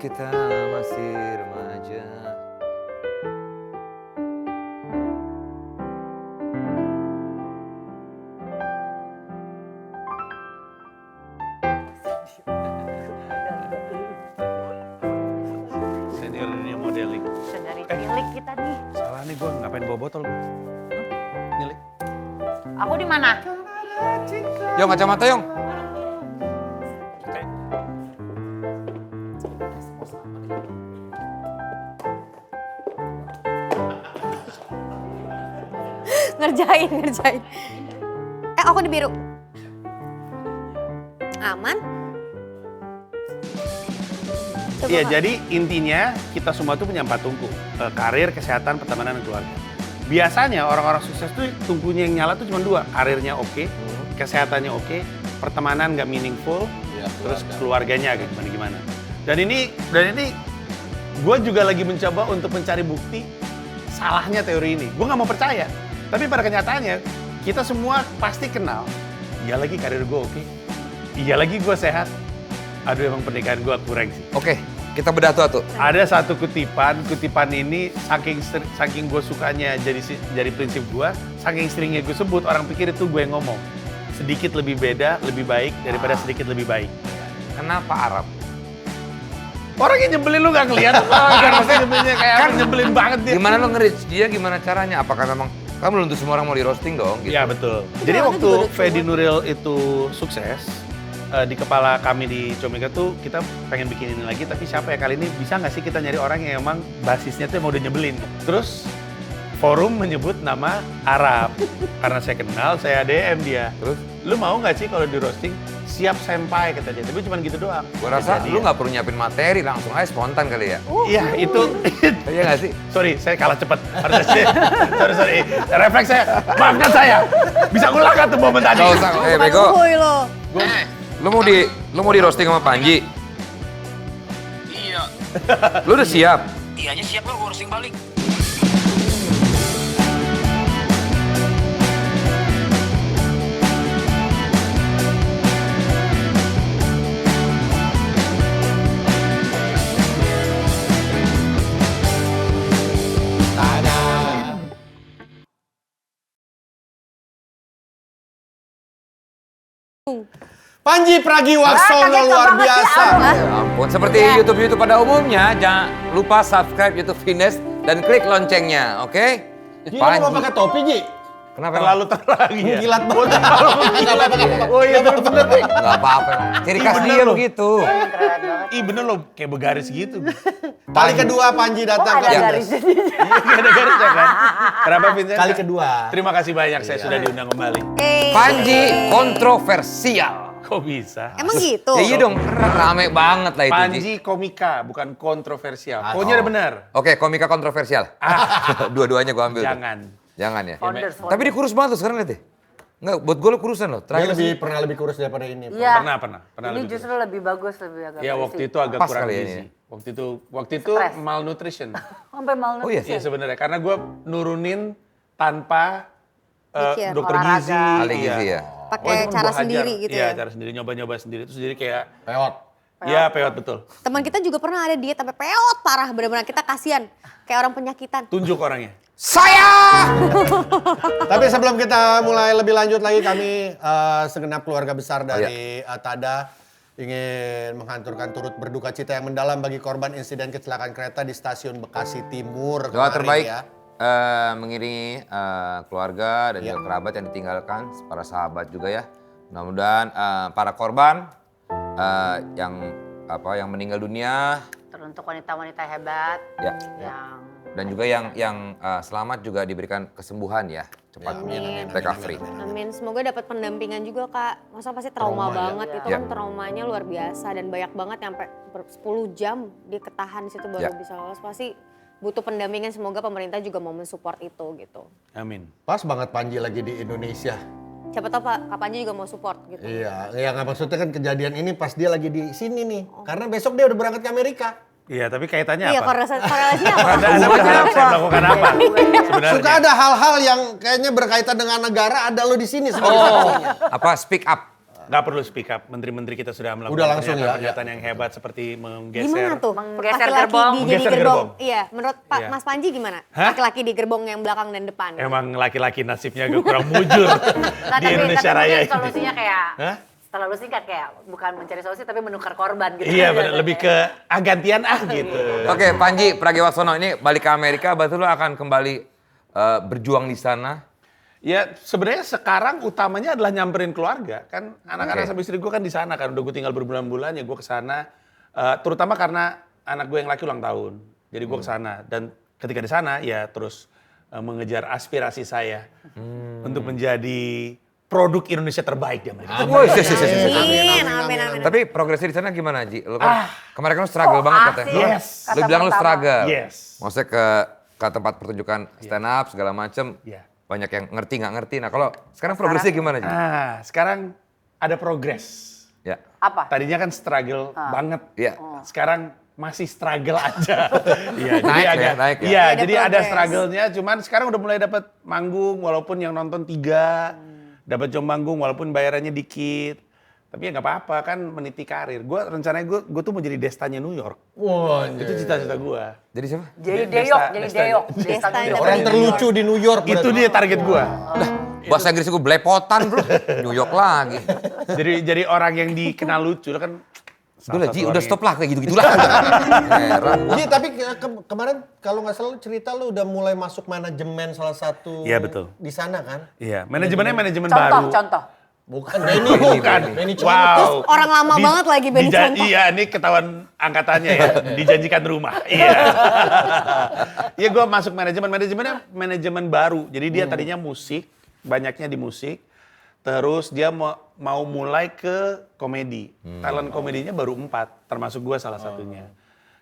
kita masih remaja. Senior dunia modeling. Dari tilik kita nih. Salah nih gue, ngapain bawa botol gue? Nilik. Aku di mana? Yong, kacamata Yong. Ngerjain. Aku di biru. Aman? Coba, Iya, Kak. jadi intinya kita semua tuh punya 4 tungku. Karir, kesehatan, pertemanan, dan keluarga. Biasanya orang-orang sukses tuh tungkunya yang nyala tuh cuma 2. Karirnya oke, kesehatannya oke, pertemanan nggak meaningful, terus keluarganya agak gimana-gimana. Dan ini gue juga lagi mencoba untuk mencari bukti salahnya teori ini. Gue nggak mau percaya. Tapi pada kenyataannya, kita semua pasti kenal. Iya lagi karir gue oke. Iya lagi gue sehat. Aduh emang pernikahan gue kurang sih. Oke, kita bedah tuh. Ada satu kutipan ini saking gue sukanya jadi prinsip gue, saking seringnya gue sebut, orang pikir itu gue yang ngomong. Sedikit lebih beda, lebih baik daripada sedikit lebih baik. Kenapa Arab? Orang yang nyebelin lu gak ngeliat, maksudnya nyebelinnya kayak apa, nyebelin banget dia. Gimana lo nge-reach dia, gimana caranya? Apakah memang, kan belum tentu semua orang mau di roasting dong gitu. Iya betul. Jadi Itu waktu juga lucu. Fedi Nuril itu sukses, di kepala kami di Comika tuh kita pengen bikin ini lagi, tapi siapa ya kali ini bisa nggak sih kita nyari orang yang emang basisnya tuh emang udah nyebelin. Terus forum menyebut nama Arab. Karena saya kenal, saya DM dia. Terus? Lu mau nggak sih kalau di roasting? Siap senpai kata dia, tapi cuma gitu doang. Gua rasa Kata lu dia. nggak perlu nyiapin materi, langsung aja spontan kali ya. Iya itu. Iya nggak sih? Sorry, saya kalah cepet. Harusnya sorry. Refleks saya. Maafkan saya. Bisa ngulang kan tuh momen tadi. Gak usah, Bego. Uhuy lo. Lu mau di roasting sama Panji? Iya, Lu udah siap? ianya siap lah gue roasting balik. Panji Pragiwaksono kaget luar banget sih, biasa. Allah. Ya ampun, seperti YouTube pada umumnya, jangan lupa subscribe YouTube Finesse dan klik loncengnya, oke? Ji, lu mau pakai topi, Ji? Kenapa? Terlalu terlagi ya? Gilat banget. Oh iya bener. Nggak apa-apa. Ciri khas bener dia loh. begitu. Ih bener loh, kayak begaris gitu. Kali kedua Panji datang Kok ke ada Finesse. garis? Iya gak ada garisnya kan? Kenapa Vincent? Kali kedua. Terima kasih banyak, saya sudah diundang kembali. Panji kontroversial. Kok bisa? Emang gitu? Ya iya dong, rame banget lah itu. Ji. Panji komika, bukan kontroversial. Pokoknya udah benar. Oke, komika kontroversial. Dua-duanya gua ambil. tuh. Jangan ya. Founders. Tapi dia kurus banget tuh sekarang lihat deh. Enggak, buat gue lo kurusan loh. Dia Terakhir pernah lebih kurus daripada ini. Iya. Pernah Ini lebih justru lebih bagus, lebih agak Ya berisi. waktu itu agak Pas kurang kali ya gizi. ini. Waktu itu Stres. malnutrition. Sampai malnutrisi. Oh iya? Iya sebenarnya karena gue nurunin tanpa Mikir. dokter Olahraga. gizi. Ahli gizi ya. Pakai Pokoknya cuma cara gua hajar. sendiri gitu Iya, ya? cara sendiri, nyoba-nyoba sendiri. Terus jadi kayak, Peot. ya peot betul. Teman kita juga pernah ada diet sampai peot parah, benar-benar kita kasihan. Kayak orang penyakitan. Tunjuk orangnya. Saya! Tapi sebelum kita mulai lebih lanjut lagi, kami segenap keluarga besar dari Tada ingin menghanturkan turut berduka cita yang mendalam bagi korban insiden kecelakaan kereta di stasiun Bekasi Timur Doa kemarin terbaik ya. mengiringi keluarga dan juga kerabat yang ditinggalkan, para sahabat juga ya. Mudah-mudahan para korban yang meninggal dunia Teruntuk wanita-wanita hebat ya, yang dan juga yang selamat juga diberikan kesembuhan ya, cepat recovery. Amin, semoga dapat pendampingan juga Kak. Masa pasti trauma banget, itu Ya. kan traumanya luar biasa dan banyak banget sampai 10 jam dia ketahan di situ baru Ya. bisa lolos. Pasti butuh pendampingan, semoga pemerintah juga mau mensupport itu gitu. Amin. Pas banget Panji lagi di Indonesia. Siapa tahu Pak Panji juga mau support gitu. Iya, ya nggak maksudnya kan kejadian ini pas dia lagi di sini nih. Karena besok dia udah berangkat ke Amerika. Iya, tapi kaitannya Iya, apa? korelasinya apa? Anda berharap saya melakukan apa? Sebenarnya. Suka ada hal-hal yang kayaknya berkaitan dengan negara, ada lo di sini sebagai saksinya. Apa speak up? Nggak perlu speak up. Menteri-menteri kita sudah melakukan Udah langsung ya, pernyataan yang hebat seperti menggeser. Gimana tuh? Menggeser Laki-laki gerbong. jadi Menggeser gerbong. gerbong. Iya, menurut Pak Iya. Mas Panji gimana? Hah? Laki-laki di gerbong yang belakang dan depan. Emang laki-laki nasibnya agak kurang mujur Nggak, di Indonesia tapi Raya mungkin ini. solusinya kayak Hah? terlalu singkat kayak bukan mencari solusi tapi menukar korban gitu. Iya benar, lebih ke gantian gitu. Oke, Panji Pragiwaksono ini balik ke Amerika, berarti lu akan kembali berjuang di sana. Ya sebenarnya sekarang utamanya adalah nyamperin keluarga kan anak-anak sama istri gue kan di sana kan udah gue tinggal berbulan-bulan ya gue kesana terutama karena anak gue yang laki ulang tahun jadi gue kesana dan ketika di sana ya terus mengejar aspirasi saya untuk menjadi produk Indonesia terbaik di Amerika. Woi, yes. Amin. Tapi progresnya di sana gimana, Ji? Lu kan kemarin kan lu struggle banget asik. katanya. Yes. Lu bilang lu struggle. Yes. Maksudnya ke tempat pertunjukan stand up segala macem. Iya. Banyak yang ngerti nggak ngerti. Nah, kalau sekarang progresnya gimana, Ji? Sekarang ada progres. Ya. Apa? Tadinya kan struggle banget. Iya. Sekarang masih struggle aja. Iya, Naik jadi ya, naik ya. Iya, Ada jadi ada progress. struggle-nya. Cuman sekarang udah mulai dapat manggung, walaupun yang nonton 3, dapat jam manggung, walaupun bayarannya dikit. Tapi ya nggak apa-apa, kan meniti karir. Gue rencananya gue tuh mau jadi Destanya New York. Wah, Itu cita-cita gue. Jadi siapa? Jadi Desta- Deyok, jadi Desta- Deyok. Desta Desta Deyok. orang terlucu di New York. Itu berarti. dia target gue. Bahasa Inggris gue belepotan, bro. New York lagi. Jadi orang yang dikenal lucu kan. Udah lah, salah Ji, satu udah orang stop lah kayak gitu-gitu lah. Heran gua. Ji, tapi kemarin kalau nggak salah lu cerita lu udah mulai masuk manajemen salah satu Iya, betul. di sana kan? Iya, manajemennya manajemen Contoh, baru. contoh. Bukan Benny, Bukan. Benny Wow. Orang lama banget lagi Benny contoh. Iya, ini ketahuan angkatannya ya. Dijanjikan rumah. Iya. Iya, gue masuk manajemennya manajemen baru. Jadi dia tadinya musik, banyaknya di musik. Terus dia mau mulai ke komedi. Talent komedinya baru 4, termasuk gue salah satunya.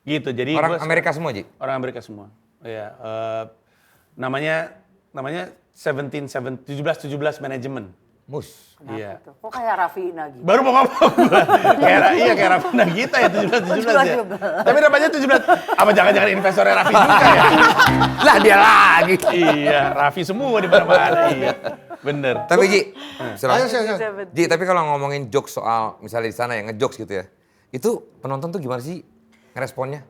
Gitu. Jadi Orang gua- Amerika semua, Ji? Orang Amerika semua. Iya. Namanya 17 manajemen. Mus. Iya. Tuh, kok kayak Raffi Nagi? Baru mau ngomong gua. kayak Raffi Nagita ya 17 ya. Tapi namanya 17. Apa jangan-jangan investornya Raffi juga ya? Lah dia lagi. Iya, Raffi semua di mana-mana. Iya. Bener. Tapi Ji, silakan. Ayo, silakan. Ji, tapi kalau ngomongin jokes soal misalnya di sana ya ngejokes gitu ya. Itu penonton tuh gimana sih ngeresponnya?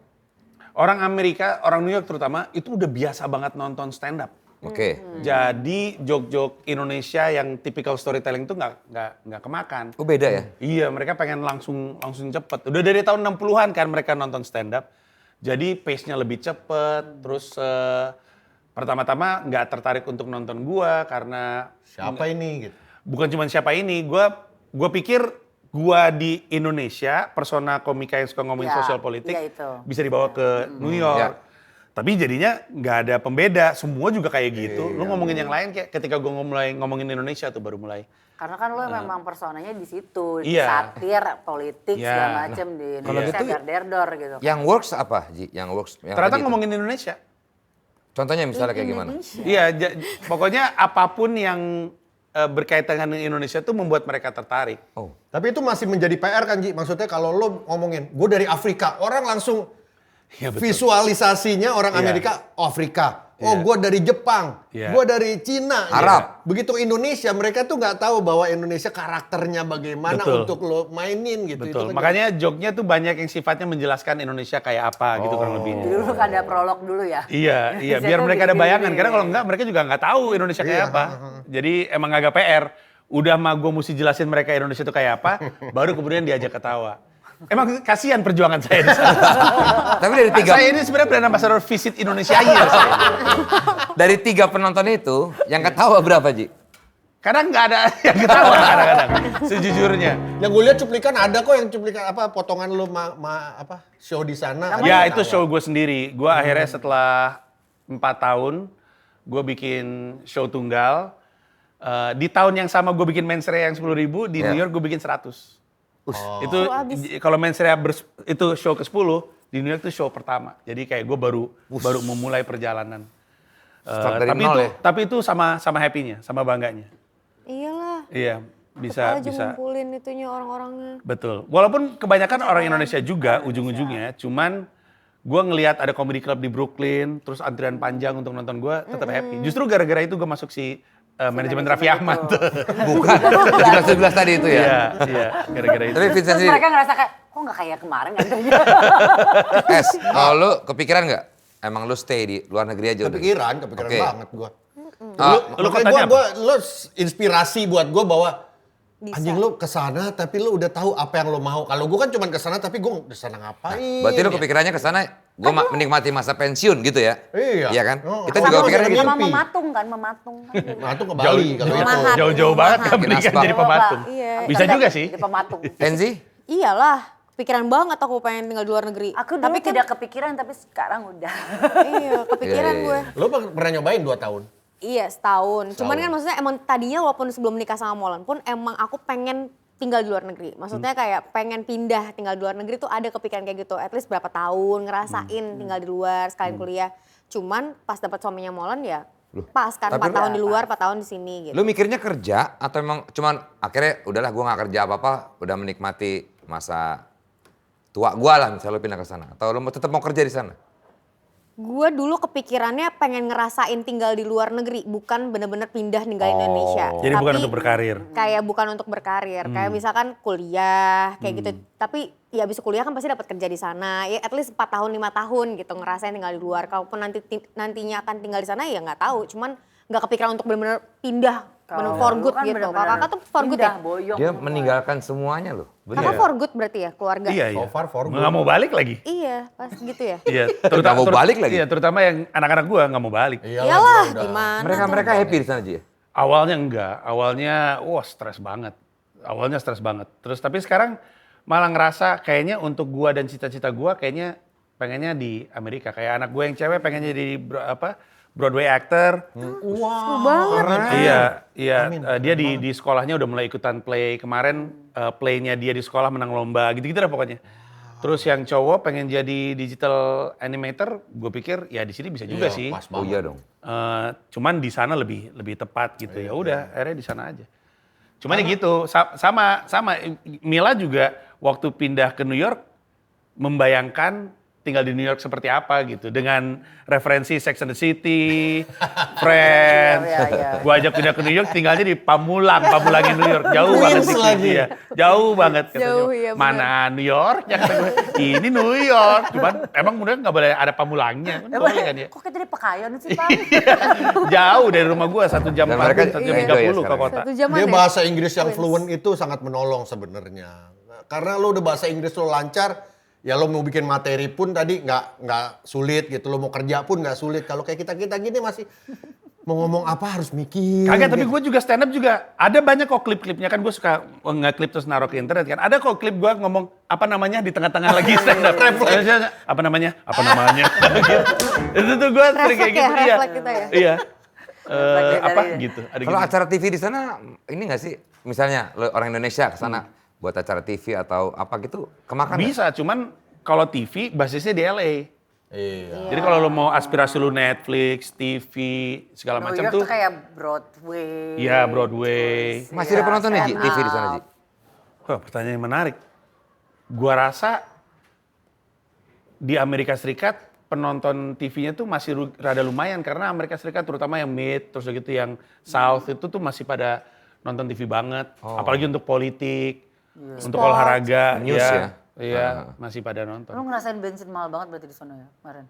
Orang Amerika, orang New York terutama itu udah biasa banget nonton stand up. Oke. Jadi joke-joke Indonesia yang typical storytelling itu nggak kemakan. Oh beda ya? Iya, mereka pengen langsung cepet. Udah dari tahun 60-an kan mereka nonton stand up. Jadi pace-nya lebih cepet. Terus pertama-tama nggak tertarik untuk nonton gua karena Siapa ini gitu? bukan cuma siapa ini. Gua pikir gua di Indonesia, persona komika yang suka ngomongin Ya, sosial politik, iya itu. bisa dibawa ke New York. Ya. Tapi jadinya nggak ada pembeda, semua juga kayak gitu. Lu ngomongin yang lain kayak ketika gua mulai ngomongin Indonesia tuh baru mulai. Karena kan lo memang personanya di situ, Iya. satir, politik Iya. segala macem di Kalau Indonesia gitu, derdor gitu. Yang works apa, Ji? Yang works. Yang Ternyata tadi itu. ngomongin Indonesia. Contohnya misalnya kayak gimana? Iya, pokoknya apapun yang berkaitan dengan Indonesia tuh membuat mereka tertarik. Oh. Tapi itu masih menjadi PR kan Ji? Maksudnya kalau lo ngomongin, gue dari Afrika, orang langsung Iya, betul. visualisasinya orang Iya. Amerika, oh Afrika. Oh Iya. gue dari Jepang, Iya. gue dari Cina. Arab. Begitu Indonesia, mereka tuh nggak tahu bahwa Indonesia karakternya bagaimana Betul. untuk lo mainin gitu. Betul. Itu kan Makanya joke-nya tuh banyak yang sifatnya menjelaskan Indonesia kayak apa gitu kurang lebih. Jadi dulu ada prolog dulu ya. Iya, Saya biar tuh mereka ada gini, bayangan. gini, Karena kalau gini. enggak mereka juga nggak tahu Indonesia kayak apa. Jadi emang agak PR. Udah mah gue mesti jelasin mereka Indonesia itu kayak apa, baru kemudian diajak ketawa. Emang kasihan perjuangan saya di sana. Tapi dari tiga, Saya ini sebenarnya brand ambassador visit Indonesianya. Saya. dari 3 penonton itu, yang ketawa berapa, Ji? Kadang nggak ada yang ketawa kadang-kadang. Sejujurnya. Yang gue lihat cuplikan ada kok yang cuplikan apa potongan lo show di sana. Ya ada itu ketawa. show gue sendiri. Gue akhirnya setelah 4 tahun, gue bikin show tunggal. Di tahun yang sama gue bikin mens rea yang 10.000, di Ya. New York gue bikin 100. Itu habis. kalau mens rea itu show ke-10, di New York itu show pertama. Jadi kayak gue baru memulai perjalanan. Start dari tapi nol itu ya? tapi itu sama happy-nya, sama bangganya. Iyalah. Iya, bisa aja ngumpulin itunya orang-orangnya. Betul. Walaupun kebanyakan orang Indonesia juga ujung-ujungnya, cuman gue ngelihat ada comedy club di Brooklyn, terus antrian panjang untuk nonton gue, tetap happy. Justru gara-gara itu gue masuk si manajemen Raffi Ahmad. Bukan, 17-17 tadi itu ya. Iya, iya, gara-gara itu. Tapi Vincent Terus sendiri, mereka ngerasa kayak, kok nggak kayak kemarin nganternya? kalau lu kepikiran nggak? Emang lu stay di luar negeri aja udah? Kepikiran Oke. banget gua. Lu kotanya apa? Lu inspirasi buat gua bahwa Bisa. anjing lu kesana tapi lu udah tahu apa yang lu mau. Kalau gua kan cuma kesana tapi gua kesana ngapain? Berarti lu ya? kepikirannya ke sana, gue menikmati masa pensiun gitu ya? Iya. Iya kan? Oh, Kita sama juga lu kepikirannya jadi gitu. Sama mimpi. mematung kan, mematung. Nah, itu ke Bali kalau itu. Mahat. Jauh-jauh banget Mahat. Amerika Asbak. jadi pematung. Iya. Bisa juga sih. Jadi pematung. Enzi? Iyalah, pikiran banget aku pengen tinggal di luar negeri. Aku dulu tapi kan, tidak kepikiran, tapi sekarang udah. iya, kepikiran Iya, iya, gue. Lu pernah nyobain 2 tahun? Iya, setahun. Cuman kan maksudnya emang tadinya walaupun sebelum menikah sama Molan pun emang aku pengen tinggal di luar negeri. Maksudnya kayak pengen pindah tinggal di luar negeri tuh ada kepikiran kayak gitu. At least berapa tahun ngerasain tinggal di luar sekalian kuliah. Cuman pas dapat suaminya Molan ya pas kan Tapi 4 tahun di luar, 4 tahun di sini gitu. Lu mikirnya kerja atau emang cuman akhirnya udahlah gue gak kerja apa-apa, udah menikmati masa tua gue lah misalnya lu pindah ke sana. Atau lu tetap mau kerja di sana? Gue dulu kepikirannya pengen ngerasain tinggal di luar negeri, bukan bener-bener pindah ninggalin Indonesia. Jadi bukan Tapi untuk berkarir. Kayak bukan untuk berkarir, kayak misalkan kuliah, kayak gitu. Tapi ya abis kuliah kan pasti dapat kerja di sana, ya at least 4 tahun, 5 tahun gitu ngerasain tinggal di luar. Kalaupun nantinya akan tinggal di sana ya nggak tahu, cuman nggak kepikiran untuk bener-bener pindah, bener for good Kan gitu. bener-bener Kalau kakak tuh for good ya? pindah, boyong. Dia meninggalkan semuanya loh. Kakak for good berarti ya, keluarga? Iya, So iya. far for good. Nggak mau balik lagi. Iya, pas gitu ya. Iya, Nggak mau balik lagi? Iya, terutama yang anak-anak gua nggak mau balik. Iyalah, gimana? Mereka happy di sana aja ya? Awalnya enggak, awalnya wah stres banget. Awalnya stres banget. Terus tapi sekarang malah ngerasa kayaknya untuk gua dan cita-cita gua kayaknya pengennya di Amerika. Kayak anak gua yang cewek pengennya jadi Broadway actor. Seru banget. Iya, iya. Dia di sekolahnya udah mulai ikutan play. Kemarin playnya dia di sekolah menang lomba, gitu-gitu dah pokoknya. Terus yang cowok pengen jadi digital animator, gue pikir ya di sini bisa juga sih. Pas Oh banget. iya dong. Cuman di sana lebih tepat gitu. Ya udah, akhirnya di sana aja. Cuman ya gitu, sama Mila juga waktu pindah ke New York membayangkan tinggal di New York seperti apa gitu, dengan referensi Sex and the City, Friends. Iya. Gua ajak pindah ke New York, tinggalnya di Pamulangin New York, jauh banget Queens sih lagi. dia, jauh banget katanya. Jauh, iya benar. Mana New York? Ya kata gue, ini New York, cuman emang mudah nggak boleh ada Pamulangnya, kan boleh kan ya? Kok kita di Pekayon sih, Pak? Jauh dari rumah gua 1 jam Dan mereka 40, 1 jam enjoy ya 30 ke sekarang. kota. 1 jaman Dia ya? bahasa Inggris yang fluent itu sangat menolong sebenarnya. Karena lu udah bahasa Inggris lu lancar, ya lo mau bikin materi pun tadi nggak sulit gitu. Lo mau kerja pun nggak sulit. Kalau kayak kita gini masih mau ngomong apa harus mikir. Kagak, tapi gitu. gue juga stand up juga. Ada banyak kok klip-klipnya, kan gue suka nge-klip terus naruh ke internet kan. Ada kok klip gue ngomong apa namanya di tengah-tengah lagi stand up. Apa namanya? Itu tuh gue sering kayak Refleks ya, gitu. Iya. refleks gitu ya? Iya. Refleks Apa dari- gitu. Ada Kalau gitu. acara TV di sana, ini nggak sih? Misalnya lo orang Indonesia ke sana buat acara TV atau apa gitu, kemakan nggak? Bisa, cuman kalau TV basisnya di LA. Iya. Jadi kalau lo mau aspirasi lu Netflix, TV, segala New macam York tuh. tuh kayak Broadway. Iya, Broadway. Masih ada penonton ya Ji, stand TV di sana up. Ji? Wah, pertanyaan yang menarik. Gua rasa di Amerika Serikat penonton TV-nya tuh masih rada lumayan karena Amerika Serikat terutama yang mid terus gitu yang south itu tuh masih pada nonton TV banget. Apalagi untuk politik, untuk Sport. olahraga, News ya? Iya, masih pada nonton. Lu ngerasain bensin mahal banget berarti di sana ya kemarin?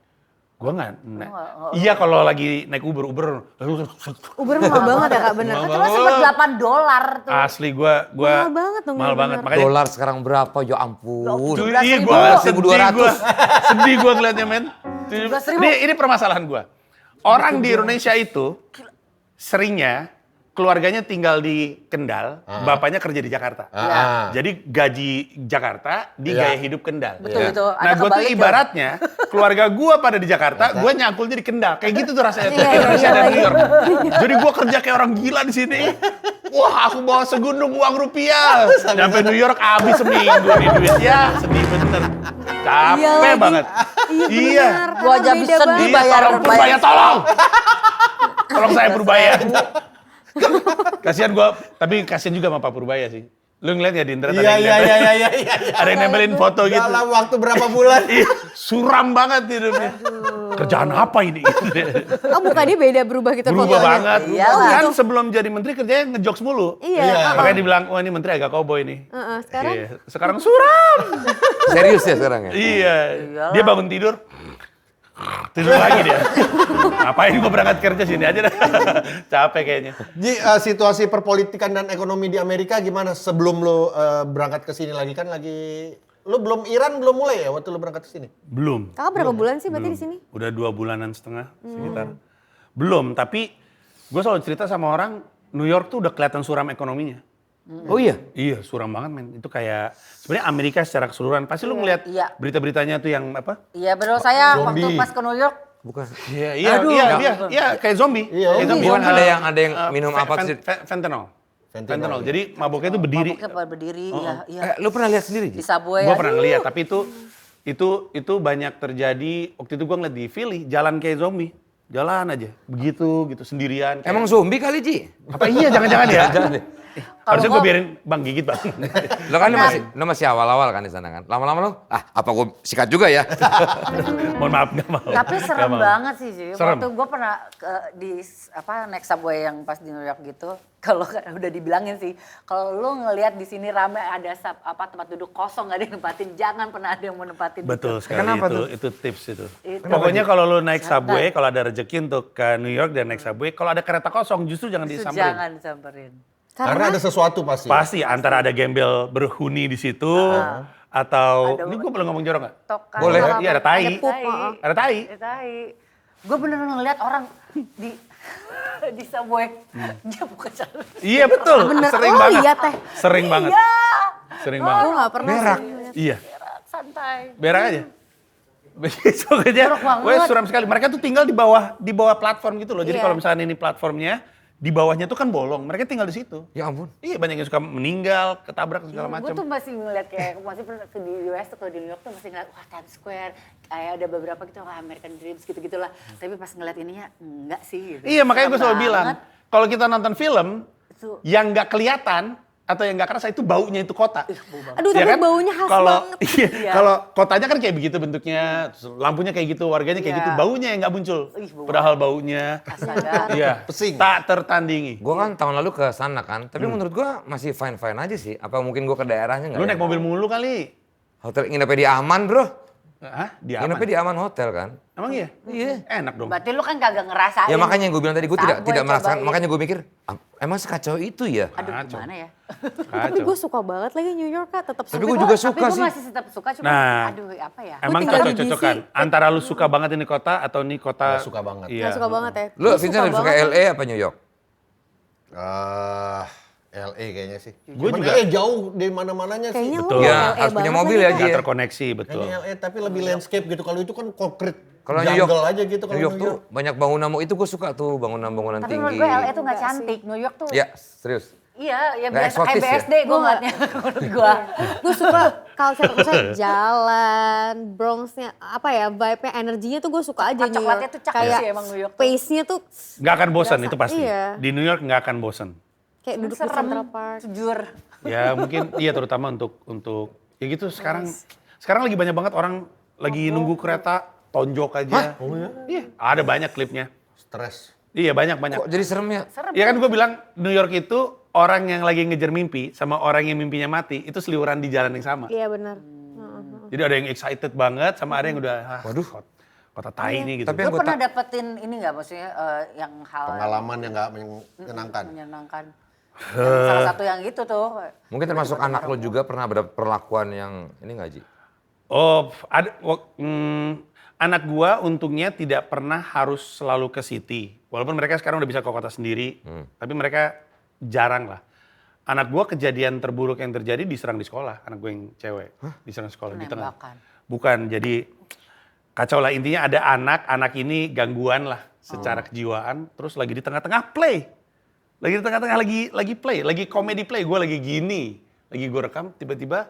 Gua nggak. nggak- Iya kalau lagi naik Uber. Uber mahal banget ya kak, bener. Cuma sempet $8 tuh. Asli gua Mahal banget dong, mahal banget. bener-bener. Makanya Dolar sekarang berapa? Ya ampun. Tuh, 17.000. iya gua sedih 1.200. gua. Sedih gua ngeliatnya men. 17.000. Ini permasalahan gua. Orang di Indonesia itu seringnya keluarganya tinggal di Kendal, bapaknya kerja di Jakarta. Jadi gaji Jakarta di Iya. gaya hidup Kendal. Betul itu. Nah, gue tuh ibaratnya keluarga gue pada di Jakarta, gue nyangkulnya di Kendal. Kayak gitu tuh rasanya tuh, Iya, Indonesia iya, dan iya. New York. Jadi gue kerja kayak orang gila di sini. Wah, aku bawa segundung uang rupiah. Nyampe New York habis seminggu nih duit. Ya, sedih bener. Capek Iya lagi. banget. Iya, bener. Gua aja Beda bisa banget. di- Iya, Bayar- tolong Purbaya, tolong. Tolong saya Purbaya. Kasihan gue, tapi kasihan juga sama Pak Purbaya sih. Lu ngeliat ya di internet Iya. ada yang nempelin foto gitu. Dalam waktu berapa bulan? Iya, suram banget hidupnya. Kerjaan apa ini? Oh muka dia beda berubah gitu Berubah fotonya. banget. Iyalah. Kan sebelum jadi menteri kerjanya ngejokes mulu. Iya. Makanya dibilang, oh ini menteri agak cowboy nih. Sekarang Iya. Sekarang suram. Serius ya sekarang ya? Iya. Dia bangun tidur. Tidur lagi dia. Ngapain gue berangkat kerja sini aja dah. Capek kayaknya. Ji, situasi perpolitikan dan ekonomi di Amerika gimana sebelum lo berangkat ke sini lagi kan lagi lo belum Iran belum mulai ya waktu lo berangkat ke sini? Belum. kakak berapa bulan sih berarti di sini? Udah 2 bulanan setengah sekitar. Belum, tapi gue selalu cerita sama orang, New York tuh udah kelihatan suram ekonominya. Oh iya? Iya, suram banget men. Itu kayak, sebenarnya Amerika secara keseluruhan. Pasti lu ngeliat Iya. berita-beritanya tuh yang apa? Iya betul, saya Zombie. waktu pas ke New York, Bukan. Iya, kayak zombie. Iya, Kayak zombie. Bukan ada yang minum apa sih? Fentanyl. Fentanyl. Jadi maboknya itu berdiri. mabuknya berdiri, iya. Lu pernah lihat sendiri? Di Ji? subway. Gue aduh. pernah ngeliat, tapi itu banyak terjadi. Waktu itu gue ngeliat di Philly, jalan kayak zombie. Jalan aja, begitu gitu sendirian. kayak- Emang zombie kali Ji? Apa iya jangan-jangan ya? Jangan deh. Harusnya gua- gue biarin Bang gigit Bang. Lo kan lu masih awal-awal kan di sana kan? Lama-lama lo, apa gue sikat juga ya? Mohon maaf, gak mau. Tapi serem Nggak mau. banget sih, Ji. Serem. Waktu gue pernah naik subway yang pas di New York gitu. Kalau udah dibilangin sih, kalau lu ngelihat di sini rame ada tempat duduk kosong nggak ada yang nempatin, jangan pernah ada yang mau nempatin. Betul sekali, Kenapa itu tips itu. Itu. Pokoknya kalau lu naik subway, kalau ada rezeki untuk ke New York dan naik subway, kalau ada kereta kosong justru jangan Itu disamperin. jangan disamperin. Karena ada sesuatu pasti. Pasti antara ada gembel berhuni di situ, atau, Ada- ini gue boleh ngomong jorok nggak? Tokan. Boleh. apa-apa. Iya, ada tai. Ada pup. Ada tai. Ada tai. Gue bener ngeliat orang di di subway dia buka celana. Iya betul, Bener. sering Oh, banget. iya, Teh. Sering banget. Iya. Sering Gue banget. gak pernah Berak. sih. Iya, Santai. berak aja. Besok aja, Jorok banget. wah suram sekali. Mereka tuh tinggal di bawah platform gitu loh. Jadi Iya. kalau misalnya ini platformnya, di bawahnya tuh kan bolong. Mereka tinggal di situ. Ya ampun. Iya, banyak yang suka meninggal, ketabrak segala Gue macam. tuh masih ngeliat kayak, masih pernah di US atau di New York tuh masih ngeliat, wah Times Square, kayak ada beberapa gitu, wah American Dreams gitu-gitulah. Tapi pas ngeliat ininya, enggak sih gitu. Iya, makanya gue Serem selalu bilang, banget. kalau kita nonton film, Itu- yang nggak kelihatan atau yang nggak kerasa itu baunya itu kota. Aduh Ya tapi kan? baunya khas Kalau banget. iya, Iya. kalau kotanya kan kayak begitu bentuknya, terus lampunya kayak gitu, warganya kayak Iya. gitu, baunya yang nggak muncul. Ih, bau Padahal baunya, Astaga. iya, Pesing. tak tertandingi. Gue kan tahun lalu ke sana kan, tapi menurut gue masih fine-fine aja sih. Apa mungkin gue ke daerahnya nggak Lu ya? naik mobil mulu kali. Hotel nginepnya di Aman bro. Hah? Di aman? Nginepnya di Aman Hotel kan. Emang iya? Iya. Enak dong. Berarti lu kan kagak ngerasain. Ya makanya yang gue bilang tadi, gue tidak Subway merasakan. cobain. Makanya gue mikir, emang sekacau itu ya? Aduh Kacau. gimana ya? Tapi gue suka banget lagi New York Kak, tetap Tapi suka. gue juga Tapi suka gue sih. masih tetap suka, cuma Nah. aduh apa ya. Emang tinggal di cocok-cocokan. DC. Antara lu suka banget ini kota atau ini kota. Nggak suka banget. Iya. Gak suka banget ya. Lu Gua Vincent lebih suka banget. LA apa New York? LA kayaknya sih. Gua Cuman juga. LA jauh dari mana-mananya sih. Kayaknya Betul. lu Ya LA harus punya banget mobil lagi. ya Ji. Nggak ya? terkoneksi, betul. Kayaknya LA tapi lebih landscape gitu. Kalau itu kan konkret. Kalau New York, jungle aja gitu kalau New York tuh banyak bangunan, itu gue suka tuh bangunan-bangunan Tapi menurut tinggi. gue LA tuh nggak cantik. New York tuh Ya serius. iya, ya Nggak biasa kayak eksotis ya? BSD gue ngeliatnya menurut gue. Gue suka culture, misalnya jalan, Bronx-nya, apa ya, vibe-nya, energinya tuh gue suka aja New York. Coklatnya tuh cakep Kayak sih emang New York tuh. pace-nya tuh Nggak akan bosan itu pasti. Iya. Di New York nggak akan bosan. kayak duduk di Serem, Central Park. jujur. Ya mungkin iya terutama untuk ya gitu sekarang lagi banyak banget orang lagi nunggu kereta tonjok aja. Iya, ada banyak klipnya. Stres. Iya banyak. Kok jadi serem ya? Ya kan gue bilang New York itu orang yang lagi ngejar mimpi sama orang yang mimpinya mati itu seliweran di jalan yang sama. Iya benar. Jadi ada yang excited banget sama ada yang udah Waduh. kota tai nih gitu. Tapi Lu yang gue pernah dapetin ini nggak maksudnya yang hal Pengalaman yang nggak menyenangkan. menyenangkan? Yang salah satu yang itu tuh. mungkin termasuk anak lo juga pernah ada perlakuan yang ini nggak Ji? Oh, anak gua untungnya tidak pernah harus selalu ke city. Walaupun mereka sekarang udah bisa ke kota sendiri, tapi mereka jarang lah. Anak gua kejadian terburuk yang terjadi diserang di sekolah, anak gua yang cewek. Diserang sekolah di tengah. Penembakan. Bukan, jadi kacau lah. Intinya ada anak ini gangguan lah secara kejiwaan, terus lagi di tengah-tengah play. Lagi di tengah-tengah lagi play, lagi comedy play, gue lagi gini. Lagi gue rekam, tiba-tiba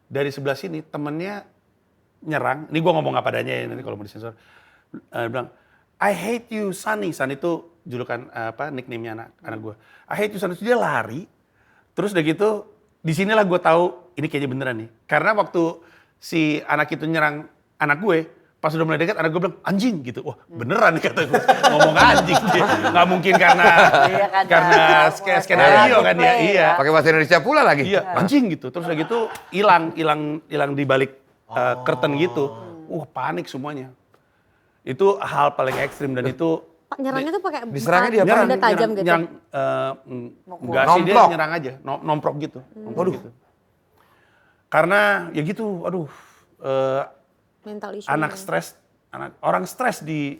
dari sebelah sini temennya nyerang. Ini gue ngomong apa adanya ya, nanti kalau mau disensor. Dia bilang, I hate you Sunny. Sunny itu julukan nickname-nya anak gue. I hate you Sunny. Terus dia lari, terus udah gitu di sinilah gue tahu ini kayaknya beneran nih. Karena waktu si anak itu nyerang anak gue, pas udah mulai dekat anak gue bilang anjing gitu. Wah beneran nih kata gue ngomong anjing dia. Nggak mungkin karena Iya, karena skenario kan ya. Iya. Pakai bahasa Indonesia pula lagi. Iya, anjing gitu. Terus udah gitu hilang di balik curtain gitu. Panik semuanya. Itu hal paling ekstrim dan itu Nyerangnya tuh pakai Diserangnya dia apa? benda tajam gitu. enggak sih dia Nomprok. nyerang aja, nomprok gitu. Gitu. Karena ya gitu, Mental issue. anak stres, orang stres di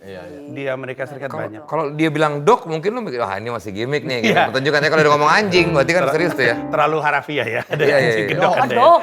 Amerika Serikat banyak. Kalau dia bilang dok, mungkin lu mikir, wah ini masih gimmick nih. Gitu. Iya. Pertunjukannya kalau dia ngomong anjing, berarti kan serius tuh ya. Terlalu harafiah ya. Ada Iya, iya, anjing iya. gedok Oh, ada ya. dok.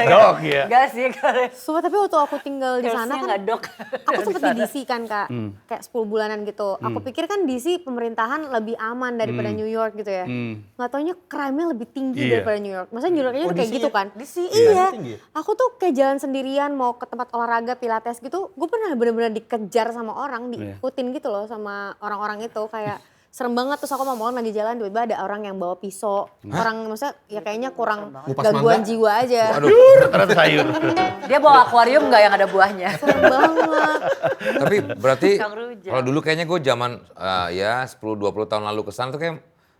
Dok, iya. Enggak sih, kalau Sumpah, tapi waktu aku tinggal di sana harusnya kan nggak dok. aku sempet di DC kan Kak, kayak 10 bulanan gitu. Aku pikir kan DC pemerintahan lebih aman daripada New York gitu ya. Nggak taunya crime-nya lebih tinggi Iya. daripada New York. Maksudnya New Yorknya udah kayak DC gitu ya? kan. DC, Iya. tinggi ya? Aku tuh kayak jalan sendirian mau ke tempat olahraga pilates gitu. Gue pernah bener-bener dikejar sama orang, diikutin gitu loh sama orang-orang itu. Kayak serem banget. Terus aku mau lagi jalan tiba-tiba ada orang yang bawa pisau. Orang maksudnya ya kayaknya kurang Ngupas gangguan mangga? jiwa aja. Ternyata sayur. Dia bawa akuarium nggak yang ada buahnya? Serem banget. Tapi berarti Kang Rujak. kalau dulu kayaknya gue zaman ya 10-20 tahun lalu kesana tuh kayak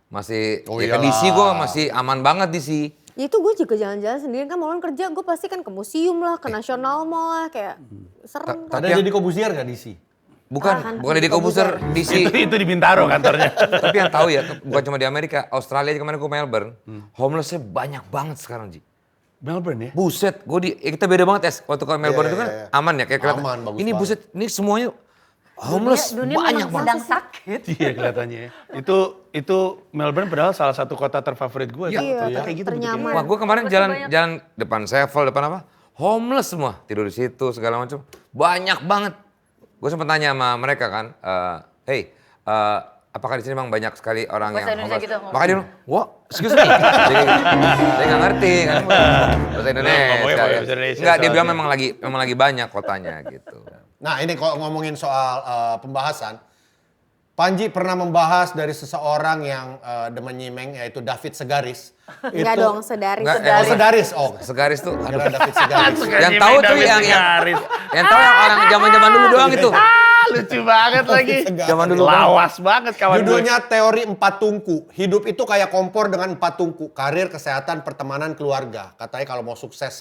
masih Oh ya ke iyalah. DC gue masih aman banget DC. Ya itu gue juga jalan-jalan sendiri kan, malam kerja gue pasti kan ke museum lah, ke National Mall lah, kayak serem. Ta- Ada yang- jadi Kobusier nggak DC? Bukan di Kobuser DC. itu di Bintaro kantornya. Tapi yang tahu ya, bukan cuma di Amerika, Australia kemarin gue Melbourne, homelessnya banyak banget sekarang Ji. Melbourne ya? Buset, kita beda banget waktu ke Melbourne Iya, itu kan iya, iya. aman ya kayak kelihatan. Aman, bagus Ini banget. buset, ini semuanya homeless Dunia banyak memang banget. sedang sakit. Iya kelihatannya ya. Itu Melbourne padahal salah satu kota terfavorit gue. Iya, Ternyata kayak gitu ternyaman. Wah, gue kemarin jalan depan Sevel, depan apa? Homeless semua, tidur di situ segala macam. Banyak banget. Gue sempat tanya sama mereka kan, hey, apakah di sini memang banyak sekali orang Bahasa yang Indonesia homeless? gitu, ngomong. Makanya dia bilang, wah, excuse me. Dia nggak ngerti kan, bahasa Indonesia. ngomongnya ya. bahasa Indonesia Enggak, dia bilang soalnya. memang lagi banyak kotanya gitu. Nah ini kalau ngomongin soal pembahasan, Panji pernah membahas dari seseorang yang demen nyimeng yaitu David Segaris. Enggak dong, sedaris. Enggak, Oh Sedaris, oh Segaris tuh, aduh. kira David Segaris. Yang tahu tuh yang tahu yang orang zaman dulu doang itu. Lucu banget lagi. Zaman dulu Lawas banget kawan gue. Judulnya Teori 4 Tungku. Hidup itu kayak kompor dengan 4 tungku. Karir, kesehatan, pertemanan, keluarga. Katanya kalau mau sukses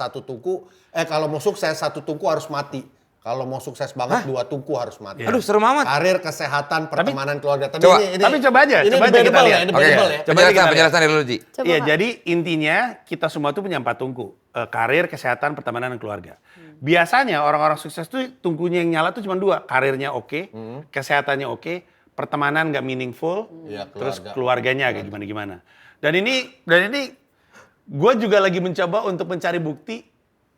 kalau mau sukses satu tungku harus mati. Kalau mau sukses banget 2 tungku harus mati. Aduh, serem amat. Karir, kesehatan, pertemanan, keluarga. Tapi Coba. Tapi coba aja Ini kita debatable lihat. ya, Oke, debatable ya. Coba kita lihat. penjelasan dulu Ji. Coba, Iya, Kak. jadi intinya kita semua tuh punya 4 tungku. Karir, kesehatan, pertemanan, dan keluarga. Biasanya orang-orang sukses tuh tungkunya yang nyala tuh cuma 2. Karirnya oke, kesehatannya oke, pertemanan nggak meaningful, Iya, terus keluarga. keluarganya kayak gimana-gimana. Dan ini gue juga lagi mencoba untuk mencari bukti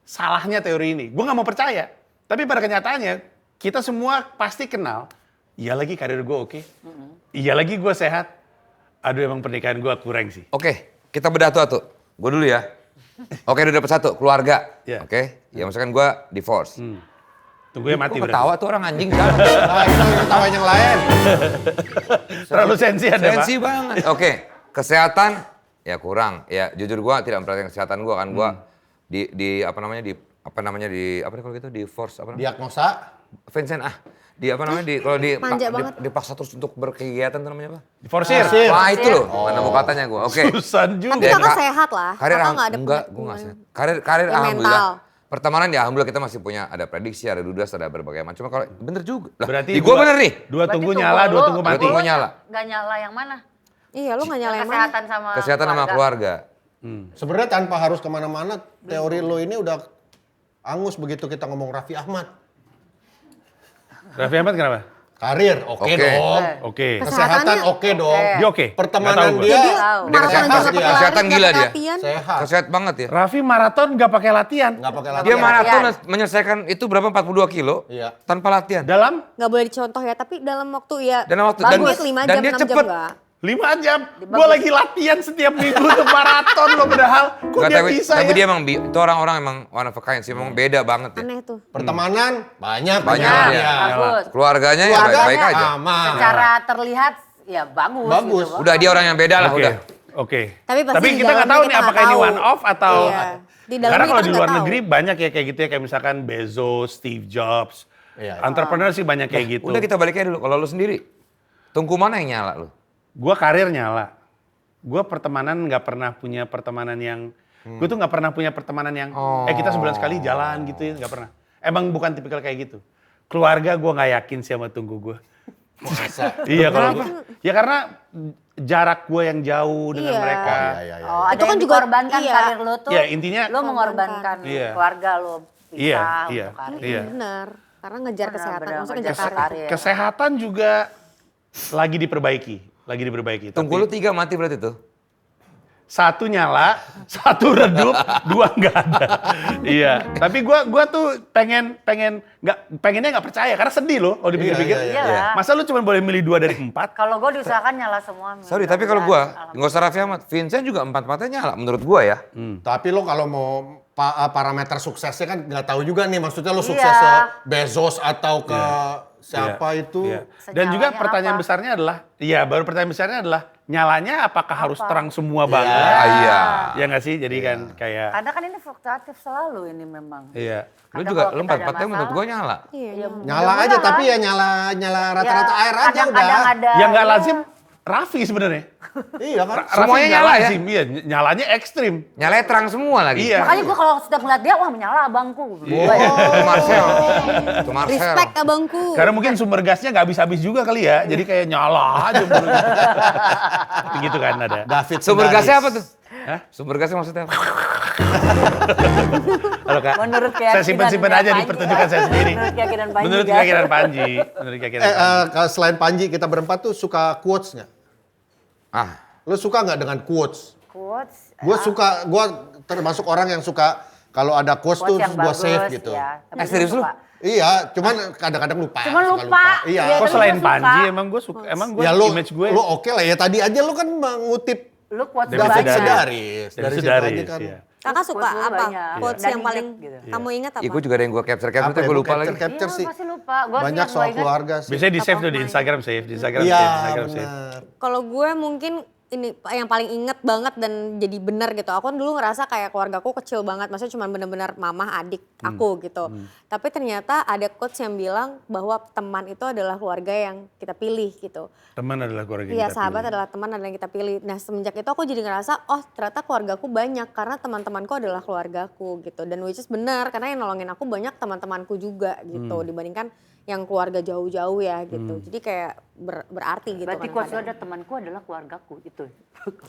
salahnya teori ini. Gue nggak mau percaya. Tapi pada kenyataannya kita semua pasti kenal. Iya lagi karir gue oke. Iya lagi gue sehat. Aduh emang pernikahan gue kurang sih. Oke, kita bedah tuh. Gue dulu ya. Oke, udah dapet 1, keluarga. Iya. Oke, ya misalkan gue divorce. Tunggu ya mati Kok berarti. ketawa tuh orang anjing kan? Nah, itu ketawain yang lain. Terlalu sensi ada Pak. Sensi banget. Oke, kesehatan ya kurang. Ya jujur gue tidak memperhatikan kesehatan gue kan. Gue di apa namanya kalau gitu di force apa namanya? Diagnosa. Vincent kalau Manja banget. dipaksa terus untuk berkegiatan tuh namanya apa? Diforsir. Forsir. Wah itu loh, mana mau katanya gue. Oke. Susah juga. Tapi Ya, kakak Kak. sehat lah. Karir Kakak nggak ada enggak, gue nggak sehat. Karir Ya, alhamdulillah. mental. Pertemanan ya alhamdulillah kita masih punya ada prediksi, ada dudas, ada berbagai macam. Cuma kalau bener juga. Lah, Berarti di gue bener nih. 2 tunggu nyala, 2 tunggu mati. tunggu nyala. Nggak nyala yang mana? Iya, lu nggak nyalain mana? Kesehatan sama Kesehatan sama keluarga. Sebenarnya tanpa harus kemana-mana, teori lo ini udah angus begitu kita ngomong Raffi Ahmad. Raffi Ahmad kenapa? Karir, oke Oke. dong. Oke. Kesehatan oke dong. Dia oke. Pertemanan Nggak tahu dia Tahu. Dia Maraton kesehatan, juga pakai lari, kesehatan nggak gila pakai dia. latihan. sehat. Sehat banget ya. Raffi maraton nggak pakai latihan. Nggak pakai Dia latihan. maraton Latihan. menyelesaikan itu berapa 42 kilo Iya. tanpa latihan. Dalam Nggak boleh dicontoh ya, tapi dalam waktu ya Dan waktu bagus, dan 5 dan jam, dia 6 jam cepet. nggak. 5 jam. Gue lagi latihan setiap minggu untuk maraton loh padahal. Kok Nggak, dia tapi, bisa tapi ya? dia emang itu orang-orang emang one of a kind sih, emang beda banget ya. Aneh tuh. Pertemanan banyak. Banyak, ya. ya. Bagus. Keluarganya ya baik-baik aja. aman. Secara terlihat ya bagus. Bagus. Gitu. Udah dia orang yang beda lah Oke. udah. Oke. Tapi pasti di kita nggak dalamnya tahu kita nih apakah nggak ini tahu. one off atau Iya. Di dalamnya karena kalau kita di nggak luar tahu. negeri banyak ya kayak gitu ya kayak misalkan Bezos, Steve Jobs, Iya. entrepreneur sih banyak kayak gitu. Udah kita balik aja dulu. Kalau lu sendiri, tungku mana yang nyala lu? Gua karir nyala. Gua pertemanan nggak pernah punya pertemanan yang gue tuh nggak pernah punya pertemanan yang kita sebulan sekali jalan gitu ya nggak pernah. Emang bukan tipikal kayak gitu. Keluarga gua nggak yakin sih sama tunggu gua. Masa? Iya kalau ya karena jarak gue yang jauh dengan Iya. mereka. Iya. Oh, ada Itu kan yang juga- dikorbankan iya. karir lo tuh. Iya, intinya lo mengorbankan Iya. keluarga lo pisah Iya, untuk iya. karir. Iya. Bener. Karena ngejar Benar, kesehatan, benar, maksudnya ngejar ngejar karir. karir. Kesehatan juga lagi diperbaiki. Tunggu lu 3 mati berarti tuh. Satu nyala, satu redup, 2 nggak ada. Iya, tapi gua tuh pengennya nggak percaya karena sedih loh kalau dipikir-pikir. Iya, iya. Masa lu cuma boleh milih 2 dari 4? Kalau gue diusahakan nyala semua. Sorry, tapi kalau gua, nggak usah Raffi Ahmad, Vincent juga 4-4-nya nyala menurut gua ya. Tapi lo kalau mau parameter suksesnya kan nggak tahu juga nih, maksudnya lo Iya. sukses ke Bezos atau ke siapa Iya, itu. iya. Dan juga Senyalanya pertanyaan apa? besarnya adalah, pertanyaan besarnya adalah nyalanya apakah harus terang semua banget? Iya. Ya nggak sih, jadi kan kayak, Karena kan ini fluktuatif selalu ini memang. iya. Lu Kadang juga, kalau lu kita ada 4-4-nya menurut gua nyala. Iya. Ya, Nyala aja, mudah-mudahan. tapi ya nyala rata-rata Ya, air aja udah. kadang-kadang ada. Yang nggak ya, lazim, Raffi sebenarnya. Iya kan? Semuanya Raffi nggak nyala ya? lazim, iya, nyalanya ekstrim. Nyalanya terang semua lagi. Iya. Makanya gue kalau sudah ngeliat dia, wah menyala abangku. Iya. Itu Marcel. Itu Marcel. Respect abangku. Karena mungkin sumber gasnya nggak habis-habis juga kali ya, jadi kayak nyala aja. Begitu kan ada. David Sumber Sedaris. gasnya apa tuh? Hah? Sumber gasnya maksudnya apa? Halo Kak. Menurut Saya simpen-simpen aja di Panji. pertunjukan saya sendiri. Menurut keyakinan Panji. Menurut kan? keyakinan Panji. Menurut keyakinan Panji. Kalau selain Panji, kita berempat tuh suka quotes nggak? Ah, Lo suka nggak dengan quotes? Quotes. Gue termasuk orang yang suka kalau ada quotes tuh Quotes yang gue bagus. save gitu. Ya. Tapi serius gue lu? suka. Iya, cuman kadang-kadang lupa. Cuman suka lupa. Iya. Iya, Kok tapi selain gua suka. Panji emang gue suka, emang gue Ya lo, image gue. lo oke lah ya. Tadi aja lo kan mengutip Lu quotes David David banyak. Sedaris. Dari Dari situ Sedaris, aja kan. iya. Kakak suka Quotes lu apa? banyak. Quotes Dan yang paling inget gitu. kamu ingat apa? gue juga ada yang gue capture Apa tapi ya, gue lu lupa lagi. capture Iya, sih. pasti lupa. Gua Banyak sih soal yang gua ingat. keluarga sih. Biasanya di save tuh di Instagram Iya, save. benar. Kalau gue mungkin ini yang paling inget banget dan jadi benar gitu. Aku kan dulu ngerasa kayak keluargaku kecil banget, maksudnya cuma bener-bener mamah, adik, aku gitu. Tapi ternyata ada quotes yang bilang bahwa teman itu adalah keluarga yang kita pilih gitu. Teman adalah keluarga yang Iya, kita sahabat pilih. adalah teman adalah yang kita pilih. Nah, semenjak itu aku jadi ngerasa, oh ternyata keluargaku banyak karena teman-temanku adalah keluargaku gitu. Dan which is benar karena yang nolongin aku banyak teman-temanku juga gitu dibandingkan yang keluarga jauh-jauh ya gitu. Jadi kayak berarti gitu. Berarti quotes lu kadang-kadang. ada temanku adalah keluargaku itu.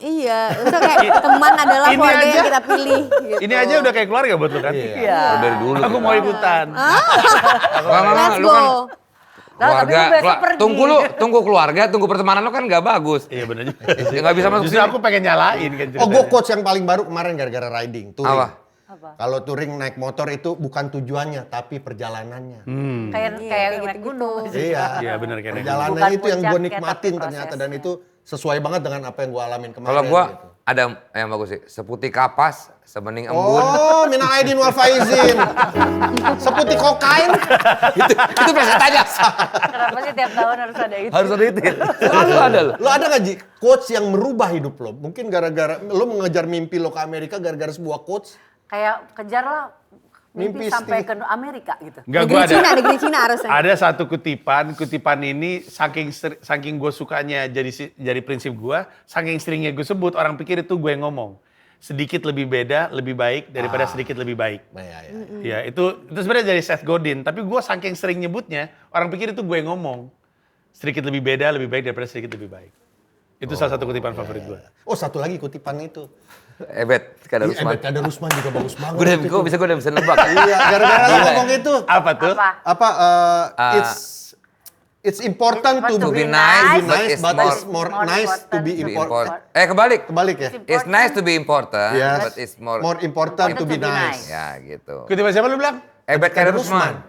Iya, itu kayak teman adalah Ini keluarga aja- yang kita pilih gitu. Ini aja udah kayak keluarga buat lu kan? Iya. Oh, dari dulu. Aku mau ikutan. Let's lu kan go. Nah, tapi lu besok pergi. tunggu keluarga, tunggu pertemanan lu kan nggak bagus. Iya benar juga. Ya nggak bisa masuk Justru sini. aku pengen nyalain kan Oh, gue quotes yang paling baru kemarin gara-gara riding, touring. Apa? Apa? Kalau touring naik motor itu bukan tujuannya, tapi perjalanannya. Kayak naik gitu-gitu. gunung. Iya. Iya benar kayak Perjalanan Bukan itu yang gue puncaknya, nikmatin tapi ternyata prosesnya. dan itu sesuai banget dengan apa yang gue alamin kemarin. Kalau gue gitu. ada yang bagus sih, seputih kapas, sebening embun. Oh, minal aidin wal faizin. Seputih kokain. Itu presetanya. Kenapa sih tiap tahun harus ada itu? Harus ada itu. Selalu ada loh. Lo ada gak Ji, quotes yang merubah hidup lo? Mungkin gara-gara lo mengejar mimpi lo ke Amerika gara-gara sebuah quotes. Kayak kejarlah mimpi Mimpi sampai ke setinggi- Amerika gitu. Enggak, Negeri gue ada. Cina, negeri Cina harusnya. Ada satu kutipan ini saking gue sukanya jadi prinsip gue, saking seringnya gue sebut, orang pikir itu gue yang ngomong. Sedikit lebih beda, lebih baik daripada sedikit lebih baik. Nah, ya. Ya, itu sebenarnya dari Seth Godin, tapi gue saking sering nyebutnya, orang pikir itu gue yang ngomong. Sedikit lebih beda, lebih baik daripada sedikit lebih baik. Itu salah satu kutipan favorit gue. Oh, satu lagi kutipan itu. Ebet, kadang Iya, Ebet Kadarusman juga bagus banget. Gue udah bisa nebak. Iya, gara-gara lo ngomong itu. Apa tuh? Apa? Apa, it's important to be nice, but it's more nice to be important. Kebalik. Kebalik ya? It's nice to be important, Yes. but it's more. important to be nice. Ya gitu. Kutipan siapa lu bilang? Ebet Kadarusman.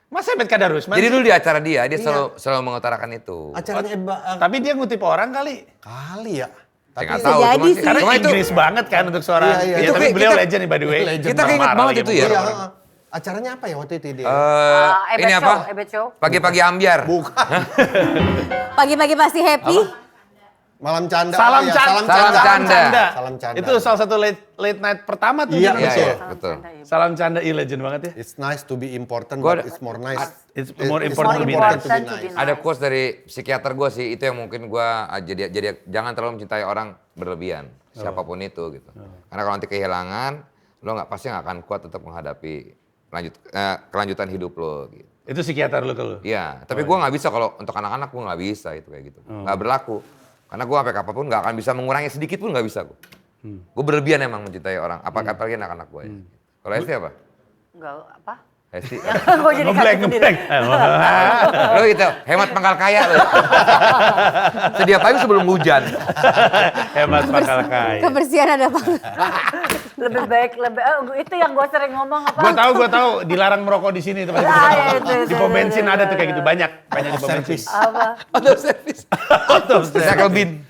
Masa Ebet Kadarusman? Jadi dulu di acara dia selalu mengutarakan itu. Acaranya Tapi dia ngutip orang kali. kali ya. Saya Tapi nggak tahu. Jadi cuma sih. Karena cuma itu Inggris banget kan untuk seorang. Iya, iya. Ya, Itu tapi kayak beliau kita- legend nih by the way. Legend. kita keinget Marah banget lagi itu sama ya. iya, orang. acaranya apa ya waktu itu dia? Ebet Ini Show, apa? Ebet Show. Pagi-pagi ambiar. Bukan. Pagi-pagi pasti happy. Malam canda. Salam oh, ya, Canda. Salam Canda. Salam Canda. Itu salah satu late night pertama tuh. Iya, gitu. Iya, betul. iya, betul. Salam Canda, legend banget ya. It's nice to be important, Gua but ada- it's more nice. It's more It's important to be Important nice. to be nice. Ada quotes dari psikiater gue sih, itu yang mungkin gue jadi jangan terlalu mencintai orang berlebihan, siapapun itu gitu. Karena kalau nanti kehilangan, lo pasti nggak akan kuat untuk menghadapi kelanjutan hidup lo. Gitu. Itu psikiater lu kalau. Iya, tapi gue nggak bisa kalau untuk anak-anak gue nggak bisa itu kayak gitu, nggak berlaku. Karena gue sampai kapanpun nggak akan bisa mengurangi sedikit pun nggak bisa gue. Gue berlebihan emang mencintai orang, apalagi anak-anak gue. Ya. Kalau Hesti apa? Enggak apa? Hesti. Gue jadi Ngeblank, kaget sendiri. ngeblank. Lo gitu, hemat pangkal kaya lo. Sedia payung sebelum hujan. Hemat bakal kaya. Kebersihan ada apa? Lebih baik, itu yang gue sering ngomong apa? Gue tahu dilarang merokok di sini tempat Ah, itu. Di pom bensin ada tuh kayak gitu, banyak di pom bensin. Apa? Auto service. Cycle bin.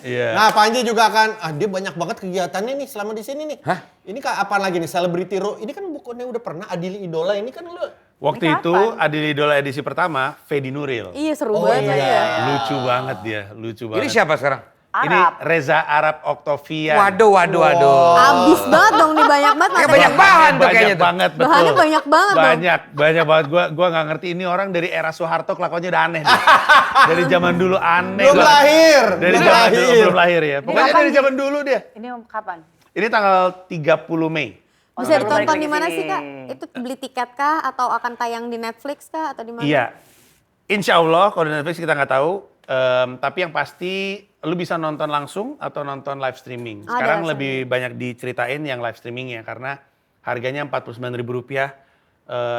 Iya. Nah, Panji juga akan, dia banyak banget kegiatannya nih selama di sini nih. Hah? Ini apa lagi nih, Celebrity Row? Ini kan bukannya udah pernah Adili Idola, ini kan lu. Waktu Ini itu kapan? Adil Idola edisi pertama, Fedi Nuril. Iya seru Oh, banget iya. ya. Lucu banget dia, lucu Ini banget. siapa sekarang? Ini Arab. Reza Arab Octavian. Waduh. Abis banget dong nih banyak banget. Kayak materi. banyak bahan tuh Banyak kayaknya tuh. banget, betul. Bahannya banyak banget dong. Banyak banget. Gua nggak ngerti ini orang dari era Soeharto kelakuannya udah aneh. Deh. Dari zaman dulu aneh. Belum banget. lahir. Dari Belum zaman lahir. dulu belum lahir ya. Pokoknya kapan dari nih? zaman dulu dia. Ini kapan? Ini tanggal 30 Mei. Bisa baru ditonton balik di lagi mana sini. sih Kak? Itu beli tiket kah atau akan tayang di Netflix kah atau di mana? Iya. Insya Allah kalau di Netflix kita nggak tahu. Tapi yang pasti lu bisa nonton langsung atau nonton live streaming. Ada Sekarang live lebih banyak diceritain yang live streamingnya karena harganya Rp49.000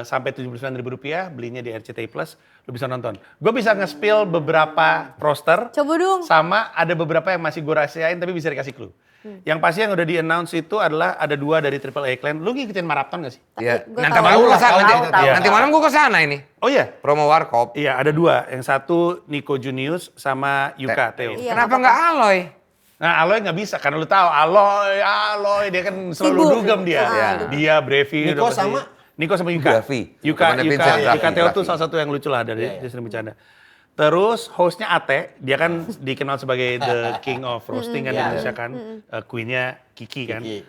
sampai Rp79.000 belinya di RCTI Plus. Lu bisa nonton. Gue bisa nge-spill beberapa roster. Coba dong. Sama ada beberapa yang masih gue rahasiain tapi bisa dikasih clue. Yang pasti yang udah di-announce itu adalah ada 2 dari Triple A Clan. Lu ngikutin Marathon gak sih? Iya. Gua Nanti tahu. malam gue kesana. Tahu. Nanti malam gue kesana ini. Oh iya? Promo Warkop. Iya ada 2. Yang satu Nico Junius sama Yuka Theo. Iya. Kenapa nggak Aloy? Nah Aloy nggak bisa karena lu tahu Aloy dia kan selalu Sibuk. dugem dia. Iya. Dia Brevi. Nico udah pasti. sama? Nico sama Yuka. Brevi. Yuka Temannya Vincent, Brevi, Theo tuh Brevi. salah satu yang lucu lah dari dia sering bercanda. Terus hostnya Ate, dia kan dikenal sebagai the king of roasting kan di Indonesia kan. Queen-nya Kiki kan. Kiki.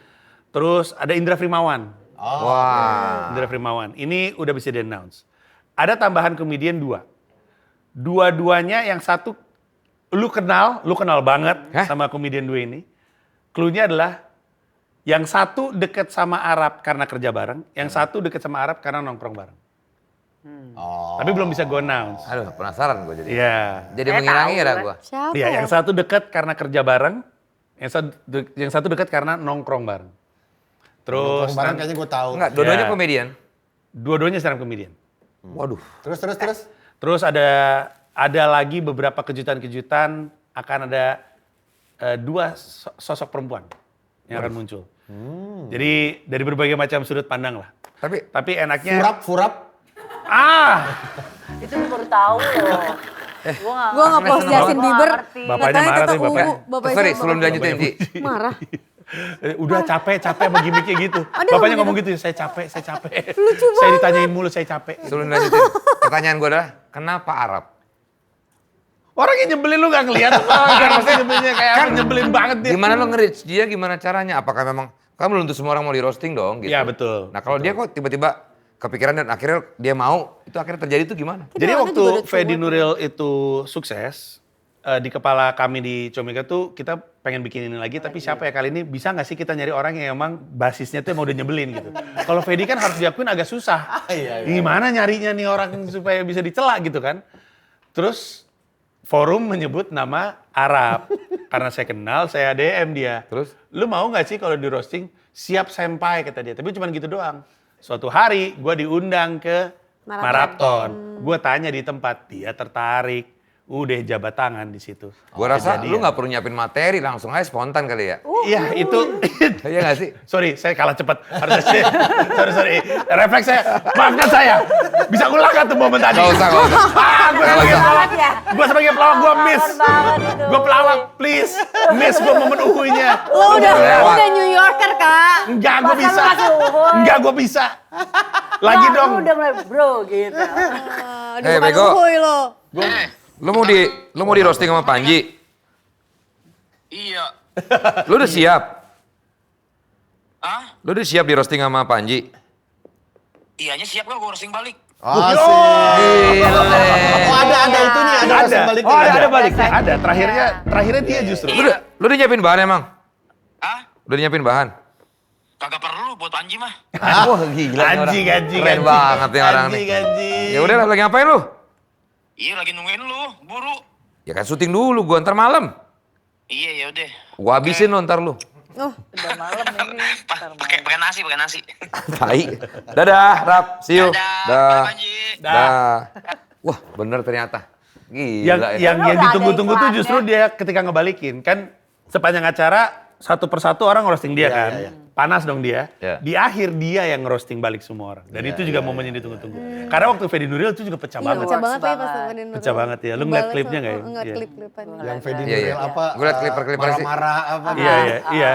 Terus ada Indra Frimawan. Wah. Indra Frimawan. Ini udah bisa di-announce. Ada tambahan komedian 2. Dua-duanya yang satu lu kenal banget Hah? sama komedian 2 ini. Clue-nya adalah yang satu deket sama Arab karena kerja bareng, yang satu deket sama Arab karena nongkrong bareng. Tapi belum bisa gue announce. Aduh, penasaran gue jadi. Iya. Jadi Saya mengira-ngira tahu, gue. Siapa? Iya, ya? yang satu deket karena kerja bareng, yang satu deket karena nongkrong bareng. Terus Barang kayaknya gue tahu. Enggak, dua-duanya Ya. komedian. dua-duanya stand up comedian. Waduh. Terus. Terus ada lagi beberapa kejutan-kejutan, akan ada 2 sosok perempuan yang akan muncul. Jadi dari berbagai macam sudut pandang lah. Tapi enaknya Furap. Itu gue baru tahu loh. Gue nge-post Justin Bieber. Bapaknya katanya marah kata tuh, bapaknya. Bapaknya Sorry, sama sebelum bapaknya. dilanjutin, Ji. Marah. udah capek sama gimmicknya gitu. Aduh, Bapaknya gitu. ngomong gitu, saya capek. Saya ditanyain mulu, saya capek. Sebelum dilanjutin, pertanyaan gue adalah, kenapa Arab? Orang yang nyebelin lu gak ngeliat apa, nyebelin kayak apa, nyebelin banget dia. Gimana lo nge-reach dia, gimana caranya? Apakah memang, kan belum tentu semua orang mau di roasting dong gitu. Iya, betul. Nah kalau dia kok tiba-tiba kepikiran dan akhirnya dia mau, itu akhirnya terjadi itu gimana? Jadi Dia waktu orangnya juga udah Fedi tua. Nuril itu sukses, di kepala kami di Comika tuh kita pengen bikin ini lagi, tapi siapa ya kali ini bisa nggak sih kita nyari orang yang emang basisnya tuh emang udah nyebelin gitu. Kalau Fedi kan harus diakuin agak susah. Iya. Gimana nyarinya nih orang supaya bisa dicela gitu kan. Terus forum menyebut nama Arab. Karena saya kenal, saya DM dia. Terus? Lu mau nggak sih kalau di roasting? Siap senpai kata dia, tapi cuma gitu doang. Suatu hari gue diundang ke Marathon. Gue tanya di tempat, dia tertarik. Udah jabat tangan di situ. Gue rasa Kejadian. lu gak perlu nyiapin materi, langsung aja spontan kali ya. Iya itu. Iya gak sih? Sorry, saya kalah cepat. Harusnya sorry. Refleks saya. Maafkan saya. Bisa ulang gak tuh momen tadi? Gak usah. Gue Nggak sebagai usah. pelawak. Ya. Gue sebagai pelawak, gue miss. banget itu. Gue pelawak, please. Miss gue momen uhuinya. Lo udah Lewat. New Yorker, Kak. Enggak, gue Bahkan bisa. lu masih uhun. Enggak, gue bisa. Lagi Nah, dong. lu udah mulai bro gitu. Aduh, bukan Bego. uhuy lo. Lu mau di roasting sama Panji? Iya. Lu udah siap? Hah? Lu udah siap di roasting sama Panji? Iyanya siap gak gue roasting balik? Asik. Gile. Oh ada itu nih, ada rasa baliknya. Oh ada baliknya, Biasanya. ada. Terakhirnya dia justru. Lu udah nyiapin bahan emang? Hah? Udah nyiapin bahan? Kagak perlu buat Panji mah. Wah gila nih orang. Gaji. Keren banget nih orang nih. Gaji. Ya udah lagi ngapain lu? Iya lagi nungguin lu, buru. Ya kan syuting dulu, gua ntar malam. Iya ya udah. Gua habisin lo ntar lu. Oh, Udah malam ini. Ntar malam. Pakai nasi. Tai. Dadah, Rap. See you. Dadah, Dah. Bye, Panji. Dah. Wah, bener ternyata. Gila ya. Yang Udah ada ditunggu-tunggu tuh iklannya. justru dia ketika ngebalikin. Kan sepanjang acara satu persatu orang ngerosting dia kan. Panas dong dia. Iya. Di akhir dia yang ngerosting balik semua orang. Dan itu juga momen yang ditunggu-tunggu. Karena waktu Fedi Nuril itu juga pecah iya banget. pecah banget ya pas banget. Fedi Nuril. Pecah banget ya. Lu ngeliat Balik klipnya nggak ya? Ngeliat Iya. klip-klipan. Yang Fedi Iya, Nuril iya. apa? Gua liat klip-klipnya sih. Marah-marah apa? Iya.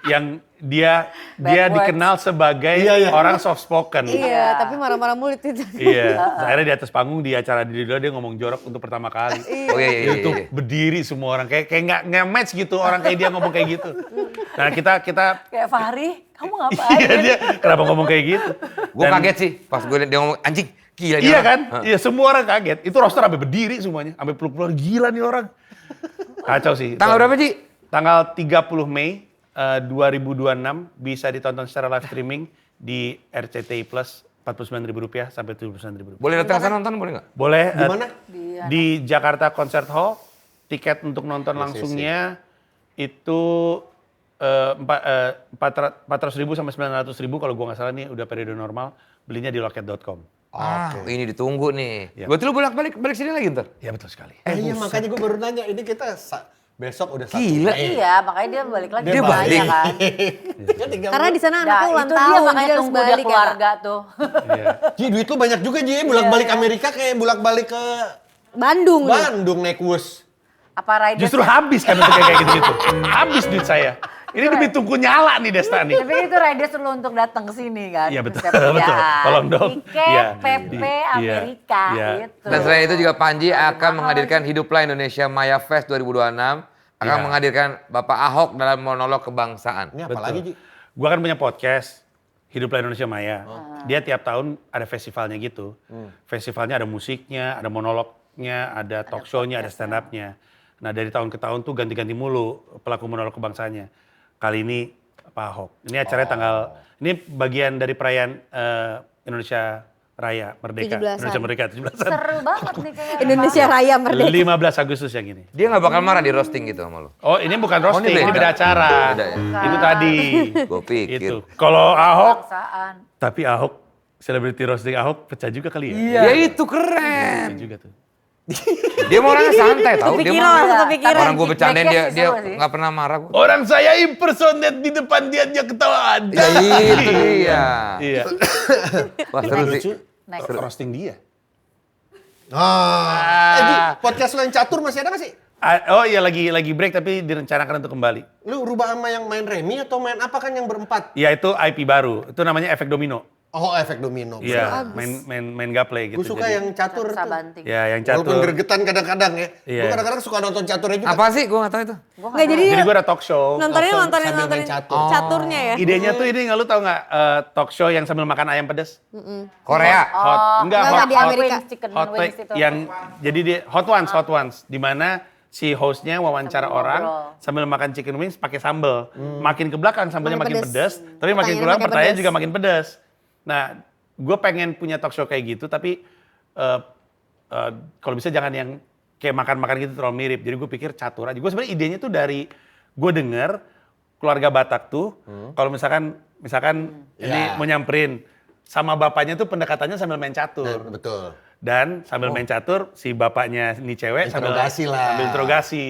Yang dia Bad words. dikenal sebagai Iya. orang soft spoken. Iya, tapi marah-marah mulut itu. Iya. Akhirnya di atas panggung di acara di Dilo dia ngomong jorok untuk pertama kali. Oh iya iya Itu iya. berdiri semua orang kayak nggak match gitu orang kayak dia ngomong kayak gitu. Nah kita Kayak Fahri, kamu ngapain? iya dia kenapa ngomong kayak gitu? Gua Dan- kaget sih pas gue liat dia ngomong anjing. Gila nih Iya orang. kan? Hah. Iya semua orang kaget. Itu roster sampai berdiri semuanya, sampai peluk-peluk gila nih orang. Kacau sih. Tanggal berapa, Ji? Tanggal 30 Mei 2026 bisa ditonton secara live streaming di RCTI Plus Rp49.000 sampai Rp79.000. Boleh datang ke sana nonton boleh nggak? Boleh Di mana? di Jakarta Concert Hall. Tiket untuk nonton langsungnya itu 400.000 sampai 900.000 kalau gua nggak salah nih udah periode normal. Belinya di loket.com. Ah, ini ditunggu nih. Iya. Berarti lu bolak-balik sini lagi ntar? Ya betul sekali. Iya makanya gue baru nanya, ini kita besok udah 1 Gila. Mei. Iya, makanya dia balik lagi. Dia banyak balik. kan. Kan 3 Karena di sana anaknya Nah, ulang itu dia tahun, makanya jadi harus tunggu dia balik ya. keluarga tuh. Iya. Ji, duit lu banyak juga Ji, bolak-balik Amerika kayak bolak-balik ke Bandung nih. Bandung naik bus. Apa Riders? Justru habis kan untuk kayak gitu-gitu. Habis duit saya. Ini demi tunggu nyala nih Desta nih. Tapi itu Riders dulu untuk datang ke sini kan. Iya, betul, Setiap betul. kerjaan. Tolong dong. Tiket Iya. PP Iya. Amerika Iya. gitu. Dan selain itu juga Panji akan menghadirkan Hiduplah Indonesia Maya Fest 2026. Akan Iya. menghadirkan Bapak Ahok dalam monolog kebangsaan. Ini apa lagi Ji? Gua kan punya podcast Hiduplah Indonesia Maya. Dia tiap tahun ada festivalnya gitu. Festivalnya ada musiknya, ada monolognya, ada talk show-nya, ada stand up-nya. Nah dari tahun ke tahun tuh ganti-ganti mulu pelaku monolog kebangsanya. Kali ini Pak Ahok. Ini acaranya ini bagian dari perayaan Indonesia Raya Merdeka. 17-an. Indonesia Merdeka 17-an. Seru banget nih kayaknya. Indonesia Raya Merdeka. 15 Agustus yang ini. Dia nggak bakal marah di roasting gitu sama lu. Oh ini bukan roasting, beda. ini beda acara. Beda ya? Itu tadi. Gue pikir. Itu. Kalau Ahok, Kebangsaan. tapi Ahok, selebriti roasting Ahok pecah juga kali ya? Ya itu keren. Pecah juga tuh. Dia mau orangnya santai tau. Dia Kepikiran, mau langsung kepikiran. orang gue bercandain Backnya dia sih dia seru sih. nggak pernah marah gua. Orang saya impersonate di depan dia ketawa ada. Ya itu dia. Iya. Wah seru sih. Next. Roasting dia. Ji, podcast lo yang catur masih ada gak sih? Oh iya lagi break tapi direncanakan untuk kembali. Lu rubah sama yang main Remi atau main apa kan yang berempat? Ya itu IP baru. Itu namanya efek domino. Oh, efek domino. Iya, main gaplay gitu. Gue suka Jadi- yang catur tuh. Sabanting. Ya yang Walaupun catur. gregetan kadang-kadang ya. Iya. Gue kadang-kadang suka nonton caturnya juga. Apa sih? Gue nggak tahu itu. Nggak jadi Jadi gue ada talk show. nontonnya sambil main catur. caturnya ya. Idenya tuh ini nggak lu tau nggak talk show yang sambil makan ayam pedas? Korea. Hot, enggak Enggak, hot, di hot, Amerika. Wings, chicken hot wings take itu. yang jadi dia hot ones di mana si hostnya wawancara Sambil orang ngobrol. sambil makan chicken wings pakai sambal. Makin ke belakang sambalnya Makin makin pedes. pedas, tapi makin ke belakang Pertanyaannya pertanyaan makin juga makin pedas. Nah, gue pengen punya talk show kayak gitu tapi kalau bisa jangan yang kayak makan-makan gitu terlalu mirip. Jadi gue pikir catur aja. Gue sebenarnya idenya tuh dari gue denger keluarga Batak tuh kalau misalkan ini mau nyamperin sama bapaknya tuh pendekatannya sambil main catur. Betul. Dan sambil main catur, si bapaknya ini cewek Interogasi lah. sambil interogasi.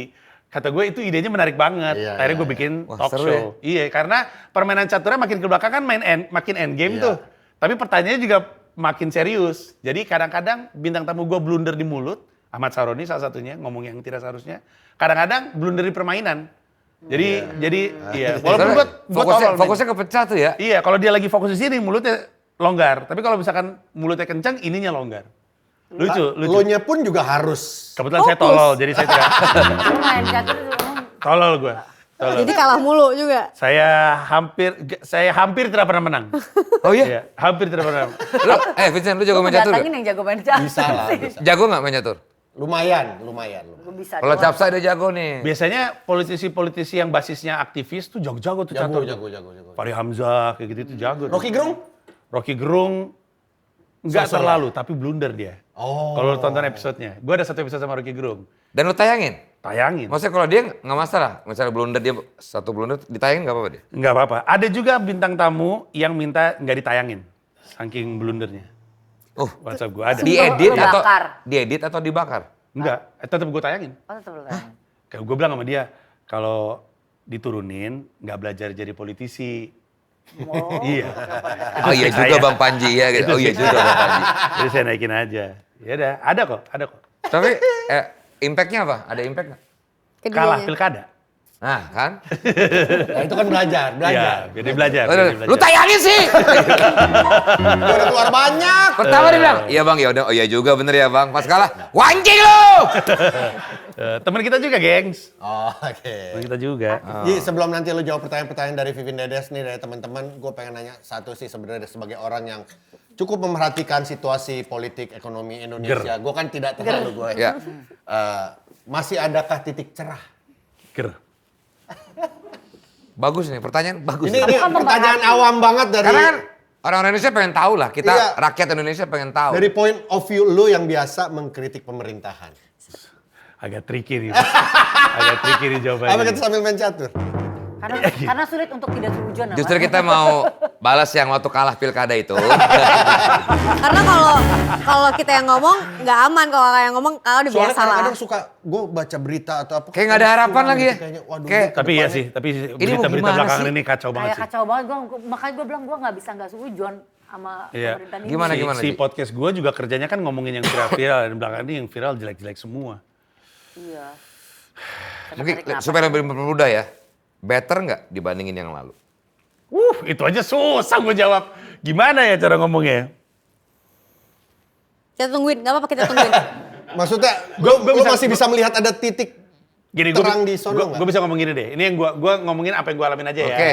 Kata gue itu idenya menarik banget. Iya, Akhirnya iya, gue bikin Wah, talk seru show. Iya, karena permainan caturnya makin ke belakang kan makin end game Iya. tuh. Tapi pertanyaannya juga makin serius. Jadi kadang-kadang bintang tamu gue blunder di mulut. Ahmad Saroni salah satunya ngomong yang tidak seharusnya. Kadang-kadang blunder di permainan. Jadi iya. Walaupun gue Fokusnya kepecah tuh ya. Iya, kalau dia lagi fokus di sini mulutnya longgar. Tapi kalau misalkan mulutnya kencang, ininya longgar. Lucu. Lo-nya pun juga harus. Kebetulan saya tolol, jadi saya tidak Lu main catur dulu. tolol gue. Jadi kalah mulu juga. Saya hampir tidak pernah menang. Oh iya? Iya, hampir tidak pernah. Lu, Vincent, lu jago main catur Datangin gak? yang jago main catur. Bisa lah, bisa. Jago gak main catur? Lumayan. Gue bisa. Kalau doang. capsa dia jago nih. Biasanya politisi-politisi yang basisnya aktivis tuh jago-jago tuh catur. Jago. Fahri Hamzah kayak gitu tuh jago. tuh. Rocky Gerung? Rocky Gerung nggak So-so terlalu, tapi blunder dia. Oh. Kalau lu tonton episodenya, gue ada satu episode sama Rocky Gerung. Dan lu tayangin? Tayangin. Maksudnya kalau dia nggak masalah, misalnya blunder dia satu blunder ditayangin nggak apa-apa dia? Nggak apa-apa. Ada juga bintang tamu yang minta nggak ditayangin, saking blundernya. WhatsApp gue ada. Diedit Lu atau bakar. diedit atau dibakar? Enggak, tetap gue tayangin. Oh, tetep lu tayangin. Kayak gue bilang sama dia, kalau diturunin nggak belajar jadi politisi. Oh. Iya. Oh iya Itu juga saya. Bang Panji ya. Gitu. Oh iya Itu juga Bang Panji. Jadi saya naikin aja. Ya udah, ada kok. Tapi impact-nya apa? Ada impact nggak? Kalah Keduanya. pilkada. Nah kan? Nah, itu kan belajar. Iya, jadi belajar. Lu tayangin sih! Gua udah keluar banyak. Pertama dia bilang, iya Bang, ya udah, oh iya juga bener ya Bang. Pas kalah, wanjing lu! Teman kita juga, gengs. Oh, oke. Teman kita juga. Ji, sebelum nanti lo jawab pertanyaan-pertanyaan dari Vivin Dedes nih dari teman-teman, gue pengen nanya satu sih sebenarnya sebagai orang yang cukup memerhatikan situasi politik ekonomi Indonesia. Gue kan tidak terlalu gue. Ya. Masih adakah titik cerah? Ger. Bagus nih, pertanyaan bagus. Ini nih. pertanyaan awam banget dari Karena kan orang Indonesia pengen tahu lah, kita Iya. rakyat Indonesia pengen tahu. dari point of view lo yang biasa mengkritik pemerintahan. Agak tricky nih. Agak tricky nih jawabannya. Apa kita sambil main catur? Karena sulit untuk tidak setuju. Justru kita mau balas yang waktu kalah pilkada itu. Karena kalau kita yang ngomong nggak aman, kalau kakak yang ngomong kalau udah Soalnya biasa lah. kadang-kadang suka gue baca berita atau apa. Kayak nggak ada harapan kurang lagi ya. gitu kayaknya. Waduh, Kayak- ini Tapi iya kedepannya- sih, tapi mau berita-berita gimana belakangan sih? ini kacau banget Kayak sih. kacau banget. Makanya gue bilang gue nggak bisa nggak setujuan sama Iya. pemerintahan ini. Gimana, Si- gimana, Si Ji? podcast gue juga kerjanya kan ngomongin yang viral-viral dan belakangan ini yang viral jelek-jelek semua. Iya. Mungkin Tarik napas. supaya lebih mempermudah ya. Better nggak dibandingin yang lalu? Itu aja susah gue jawab. Gimana ya cara ngomongnya? Kita tungguin, nggak apa-apa kita tungguin. Maksudnya, Gua lu bisa- masih bisa melihat ada titik Gini, terang di sono nggak? gue bisa ngomong gini deh. Ini yang gue ngomongin apa yang gue alamin aja ya. Oke.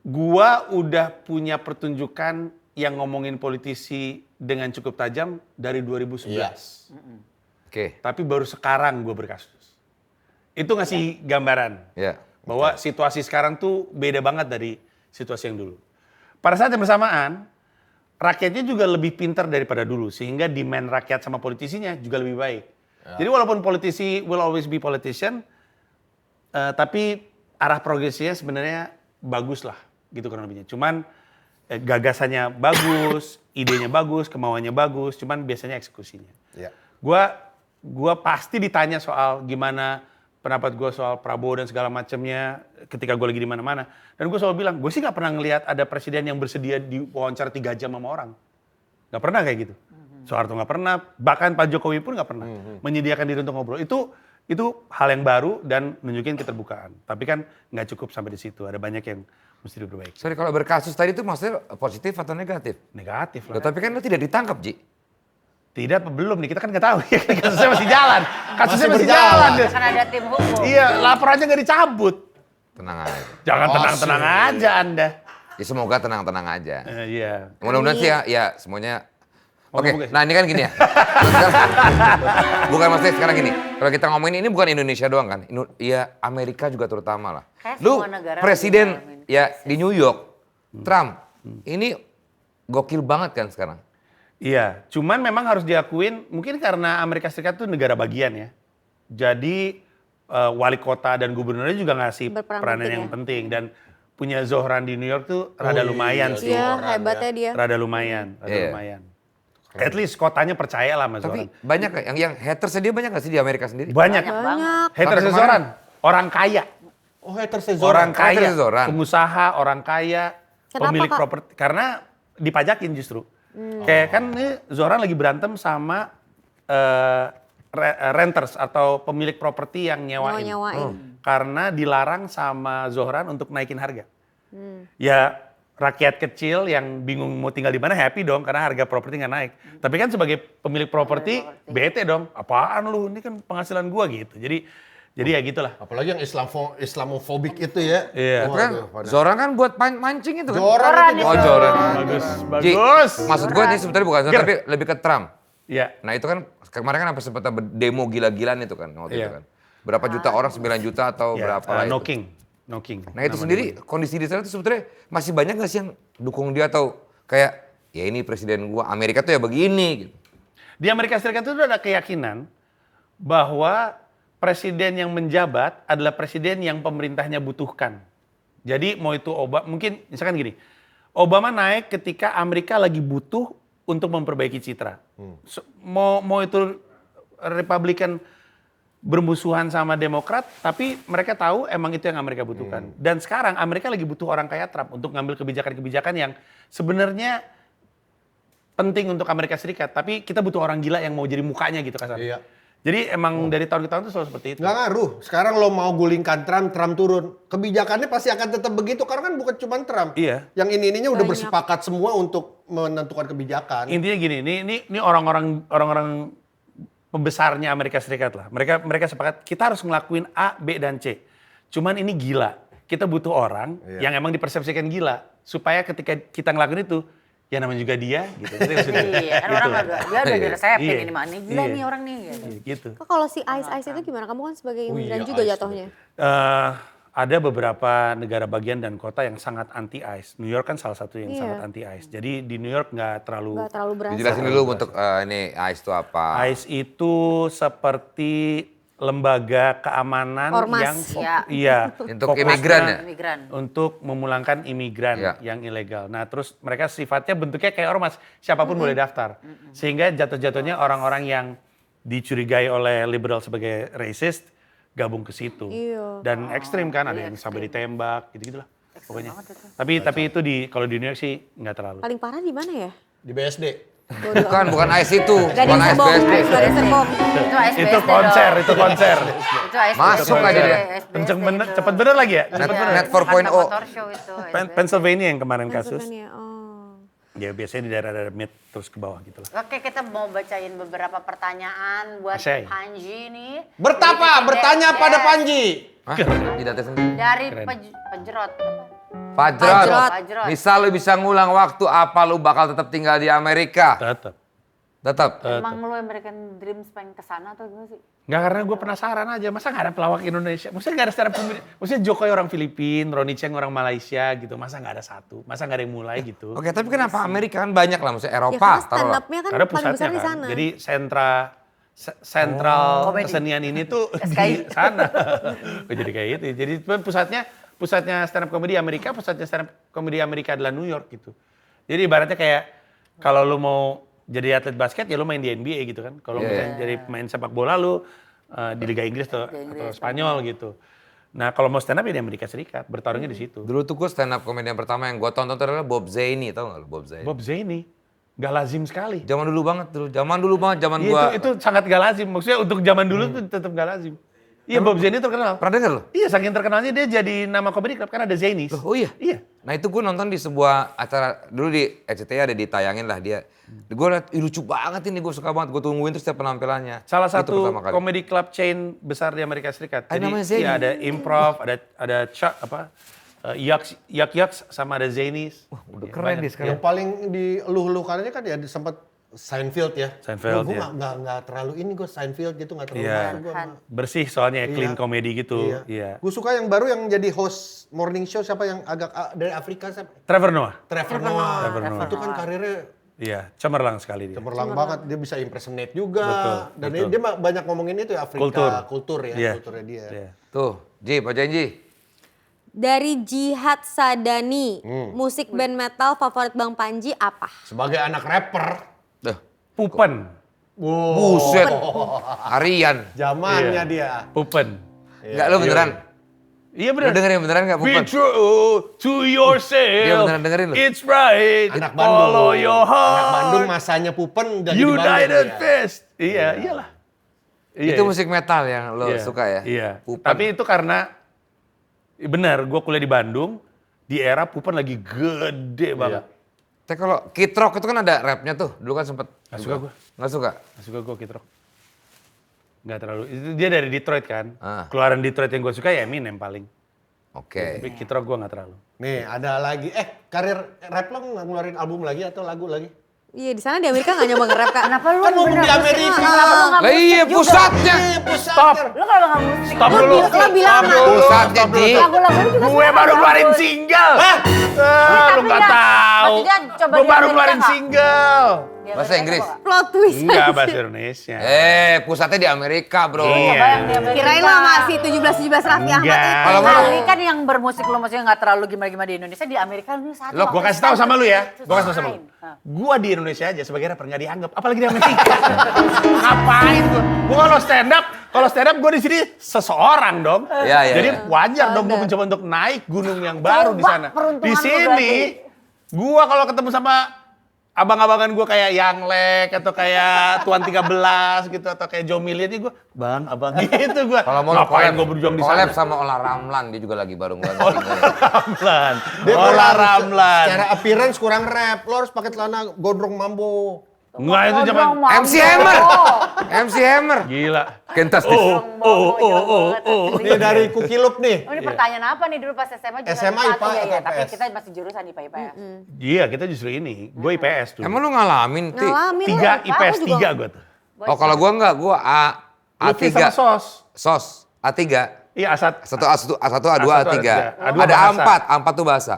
Gua udah punya pertunjukan yang ngomongin politisi dengan cukup tajam dari 2011. Iya. Oke. Tapi baru sekarang gue berkasus. Itu ngasih gambaran Ya. bahwa situasi sekarang tuh beda banget dari situasi yang dulu. Pada saat yang bersamaan, rakyatnya juga lebih pintar daripada dulu. Sehingga demand rakyat sama politisinya juga lebih baik. Jadi walaupun politisi will always be politician, tapi arah progresnya sebenarnya bagus lah. Gitu kurang lebihnya. Cuman gagasannya bagus, idenya bagus, kemauannya bagus, cuman biasanya eksekusinya. Iya. Gua pasti ditanya soal gimana pendapat gue soal Prabowo dan segala macamnya ketika gue lagi di mana-mana. Dan gue selalu bilang, gue sih nggak pernah ngelihat ada presiden yang bersedia diwawancara 3 jam sama orang. Nggak pernah kayak gitu. Soeharto nggak pernah, bahkan Pak Jokowi pun nggak pernah menyediakan diri untuk ngobrol. Itu hal yang baru dan nunjukin keterbukaan. Tapi kan nggak cukup sampai di situ. Ada banyak yang mesti diperbaiki. Sorry, kalau berkasus tadi itu maksudnya positif atau negatif? Negatif Loh, lah. tapi kan lu tidak ditangkap, Ji. Tidak, belum nih. Kita kan nggak tahu. Kasusnya masih jalan. Kasusnya Masih masih berjalan. jalan. deh. Kan ada tim hukum. Iya, laporannya nggak dicabut. Tenang aja. Jangan tenang-tenang aja Anda. Ya semoga tenang-tenang aja. Iya. Mudah-mudahan sih ya semuanya. Oke, Oke. nah ini kan gini ya. Bukan maksudnya sekarang gini. Kalau kita ngomongin ini bukan Indonesia doang kan. Ya Amerika juga terutama lah. Kayak Lu semua negara presiden lagi ngalamin ya di New York, Trump. Ini gokil banget kan sekarang. Iya, cuman memang harus diakuin mungkin karena Amerika Serikat itu negara bagian ya. Jadi wali kota dan gubernurnya juga ngasih Berperan peranan penting yang ya. penting dan punya Zohran di New York tuh rada lumayan sih. Iya, hebatnya dia. Rada lumayan, Iya. lumayan. At least kotanya percaya lah sama Tapi Zohran. banyak nggak yang haters dia banyak nggak sih di Amerika sendiri? Banyak. Banyak. Haters Sampai Zohran, orang kaya. Oh, haters Orang kaya, Haters Zohran. pengusaha, orang kaya, Kenapa, pemilik Kak? properti. Karena dipajakin justru. Kayak kan ini Zohran lagi berantem sama renters atau pemilik properti yang nyewain. Nyewain. Karena dilarang sama Zohran untuk naikin harga. Ya rakyat kecil yang bingung mau tinggal di mana happy dong karena harga properti nggak naik. Tapi kan sebagai pemilik properti bete dong. Apaan lu? Ini kan penghasilan gua gitu. Jadi Jadi ya gitulah. Apalagi yang Islamofobik itu ya. Iya. Itu kan Zoran kan buat mancing itu kan. Joran itu. Oh, Joran. Bagus, Ji, bagus. maksud gue ini sebetulnya bukan Zoran, tapi lebih ke Trump. Iya. Nah itu kan kemarin kan sempat demo gila-gilaan itu kan waktu itu Iya. kan. Berapa juta orang, 9 juta atau Ya, berapa lah itu. knocking. Nah itu sendiri kondisi di sana itu sebetulnya masih banyak nggak sih yang dukung dia atau kayak ya ini presiden gua Amerika tuh ya begini gitu. Di Amerika Serikat itu ada keyakinan bahwa presiden yang menjabat adalah presiden yang pemerintahnya butuhkan. Jadi mau itu mungkin misalkan gini, Obama naik ketika Amerika lagi butuh untuk memperbaiki citra. Mau itu Republikan bermusuhan sama Demokrat, tapi mereka tahu emang itu yang Amerika butuhkan. Dan sekarang Amerika lagi butuh orang kayak Trump untuk ngambil kebijakan-kebijakan yang sebenarnya penting untuk Amerika Serikat, tapi kita butuh orang gila yang mau jadi mukanya gitu kasarnya. Iya. Jadi emang dari tahun ke tahun itu selalu seperti itu. Nggak ngaruh. Sekarang lo mau gulingkan Trump turun. Kebijakannya pasti akan tetap begitu karena kan bukan cuma Trump. Iya. Yang ininya udah Banyak. bersepakat semua untuk menentukan kebijakan. Intinya gini, ini orang-orang pembesarnya Amerika Serikat lah. Mereka sepakat kita harus ngelakuin A, B dan C. Cuman ini gila. Kita butuh orang yang emang dipersepsikan gila supaya ketika kita ngelakuin itu ya namanya juga dia gitu. Iya, kan orang dia udah diresepin Iya. ini mah ini gila Iya. nih orang nih gitu. Gitu. Kok kalau si Ice itu gimana? Kamu kan sebagai imigran iya, juga Ice jatuhnya. Ada beberapa negara bagian dan kota yang sangat anti ICE. New York kan salah satu yang Iya. sangat anti ICE. Jadi di New York nggak terlalu. Nggak terlalu berasa. Dijelasin dulu untuk ini ICE itu apa. ICE itu seperti lembaga keamanan Ormas. yang Iya. iya Untuk fokusnya imigran ya? Imigran. untuk memulangkan imigran Iya. yang ilegal. Nah, terus mereka sifatnya bentuknya kayak ormas, siapapun boleh daftar. Sehingga jatuh-jatuhnya orang-orang yang dicurigai oleh liberal sebagai racist gabung ke situ. Iya. Dan ekstrim kan, ada yang sampai ditembak, gitu-gitu lah. Pokoknya. Tapi itu kalau di New York sih nggak terlalu. Paling parah di mana ya? Di BSD. Bukan ICE itu, Gak bukan di ICE Serpong, BSD. gak di Serpong. Itu ASBSD Itu konser, dong. itu konser. Itu ASBSD. Masuk aja dia. ASBSD Kenceng bener, itu. cepet bener lagi ya? Net- Iya, Net 4.0. Jakarta Motor Show itu. ASBSD. Pennsylvania yang kemarin kasus. Pennsylvania, oh. Ya biasanya di daerah-daerah mid terus ke bawah gitu lah. Oke, kita mau bacain beberapa pertanyaan buat Asy. Panji nih. Bertanya pada Panji. Hah? Jidatnya sendiri. Dari Keren. Pejrot. Fajrot, Fajrot. misal lu bisa ngulang waktu, apa lu bakal tetap tinggal di Amerika? Tetap. Tetap. Emang lu American Dreams pengen kesana atau gimana sih? Nggak, karena gue penasaran aja, masa nggak ada pelawak Indonesia? Maksudnya nggak ada secara maksudnya Jokowi orang Filipina, Ronnie Cheng orang Malaysia gitu, masa nggak ada satu? Masa nggak ada yang mulai gitu? Oke, tapi kenapa Amerika kan banyak lah, maksudnya Ya Eropa, karena stand taruhlah. up-nya kan Karena paling besar pusatnya di kan. sana. Jadi sentral Komedi. kesenian ini tuh SKI. di sana. Jadi kayak gitu. Jadi pusatnya stand up comedy Amerika, pusatnya stand up comedy Amerika adalah New York gitu. Jadi ibaratnya kayak kalau lu mau jadi atlet basket ya lu main di NBA gitu kan. Kalau Iya, misalnya jadi pemain sepak bola lu di Liga Inggris atau Spanyol gitu. Nah kalau mau stand up ya di Amerika Serikat, bertarungnya di situ. Dulu tuh gue stand up komedian pertama yang gue tonton tuh adalah Bob Zany, tau gak lu Bob Zany? Bob Zany, gak lazim sekali. Zaman dulu banget, zaman Iya, gua. itu sangat gak lazim. Maksudnya untuk zaman dulu tuh tetap gak lazim. Iya, Bob Zany terkenal. Pernah denger lu? Iya, saking terkenalnya dia jadi nama comedy club kan ada Zanies. Oh iya? Iya. Nah itu gue nonton di sebuah acara, dulu di RCTI ada ditayangin lah dia. Gue liat, ih lucu banget ini, gue suka banget, gue tungguin terus setiap penampilannya. Salah Itu satu pertama kali. comedy club chain besar di Amerika Serikat. Ah, Jadi namanya Zany? iya ada improv, ada Yucks sama ada Zanies. Udah Iya, keren banyak. dia sekarang. Yang paling dieluh-eluhkannya kan ya sempat Seinfeld ya. Seinfeld, Gue ya. nggak terlalu ini gue Seinfeld gitu nggak terlalu Iya. masuk gua sama- Bersih soalnya clean Iya. comedy gitu. Iya. Gue suka yang baru yang jadi host morning show siapa yang agak dari Afrika siapa? Trevor Noah. Trevor Noah. Trevor Noah. Itu kan karirnya Iya, cemerlang sekali dia. cemerlang banget. Dia bisa impersonate juga. Betul, Dan betul. dia banyak ngomongin itu ya Afrika. Kultur ya. Iya. Kulturnya dia. Iya. Tuh, Ji, bacain Ji. Dari Jihad Sadani, musik band metal favorit Bang Panji apa? Sebagai anak rapper. Tuh, Pupen. buset. Harian. Zamannya Iya. dia. Pupen. Enggak, lu beneran? Iya Lu bener. dengerin beneran gak, Be Pupan? true to yourself. Dia beneran dengerin lu? It's right. Anak Bandung. Follow your heart. Anak Bandung masanya Pupen udah di Bandung. United dia. Fist. Iya, iyalah. Iya, Itu iya. musik metal yang lo Iya, suka ya? Iya. Pupan. Tapi itu karena benar, gue kuliah di Bandung di era Pupan lagi gede banget. Tapi kalau Kid Rock itu kan ada rapnya tuh. Dulu kan sempet. Nggak suka gua. Nggak suka? Nggak suka gue Kid Rock. Nggak terlalu. Itu dia dari Detroit kan. Keluaran Detroit yang gue suka ya Eminem paling. Oke. Tapi Kid Rock gue nggak terlalu. Nih, ada lagi. Karir rap lo nggak ngeluarin album lagi atau lagu lagi? Iya di sana di Amerika nggak nyoba nge-rap Kak. Kenapa lu Kan mau bener di musik? Amerika. Kenapa lu nggak Lah musik iya juga? pusatnya. Stop. Lu kalau nggak musik. Stop dulu. Lo bilang Stop dulu. Pusatnya, Ji. Lagu-lagu juga Gue baru keluarin single. Lu nggak tahu. maksudnya coba Gue di baru Amerika keluarin nggak? single. Bahasa Inggris? plot twist. Enggak bahasa Indonesia. Pusatnya di Amerika, bro. Iya. Coba yang di Amerika. Kirain lah masih 17-17 Raffi Ahmad Enggak. itu. Kalau Kali kan yang bermusik lo maksudnya nggak terlalu gimana-gimana di Indonesia, di Amerika lu satu. Lo, Gue kasih tahu sama lu ya. Gue kasih tahu sama lu. Hah. Gue di Indonesia aja sebagai rapper nggak dianggap, apalagi di Amerika. Ngapain gue? Gue kalau stand up gue di sini seseorang dong. Iya, iya, Jadi iya. wajar dong gue mencoba untuk naik gunung yang baru di Coba sana. peruntungan Di lu sini gue kalau ketemu sama abang-abangan gue kayak Yanglek atau kayak Tuan 13 gitu atau kayak Joe Million gue, bang, abang gitu gue. Kalau mau ngapain gue berjuang di collab sana? sama Ola Ramlan, dia juga lagi baru ngeluarin single. Ramlan. Dia Ola kurang- Ramlan. Secara appearance kurang rap. Lo harus pakai celana gondrong mambo. Enggak itu zaman MC Hammer. MC Hammer. gila. Kentas Ini dari Cookie Loop nih. Oh, ini pertanyaan apa nih dulu pas SMA juga SMA, di IPA, ya, ya, atau tapi IPS? kita masih jurusan IPA IPS. Iya, kita justru ini. Gue IPS tuh. Emang lu ngalamin, Ti? Ngalamin. 3 lah, IPS aku juga. 3 gue tuh. Oh, kalau gua enggak, gua Lu fit A3. sama SOS. SOS, A3. Iya, A1. A1, A2, A1, A3. A2 Ada bahasa. A4, A4 tuh bahasa.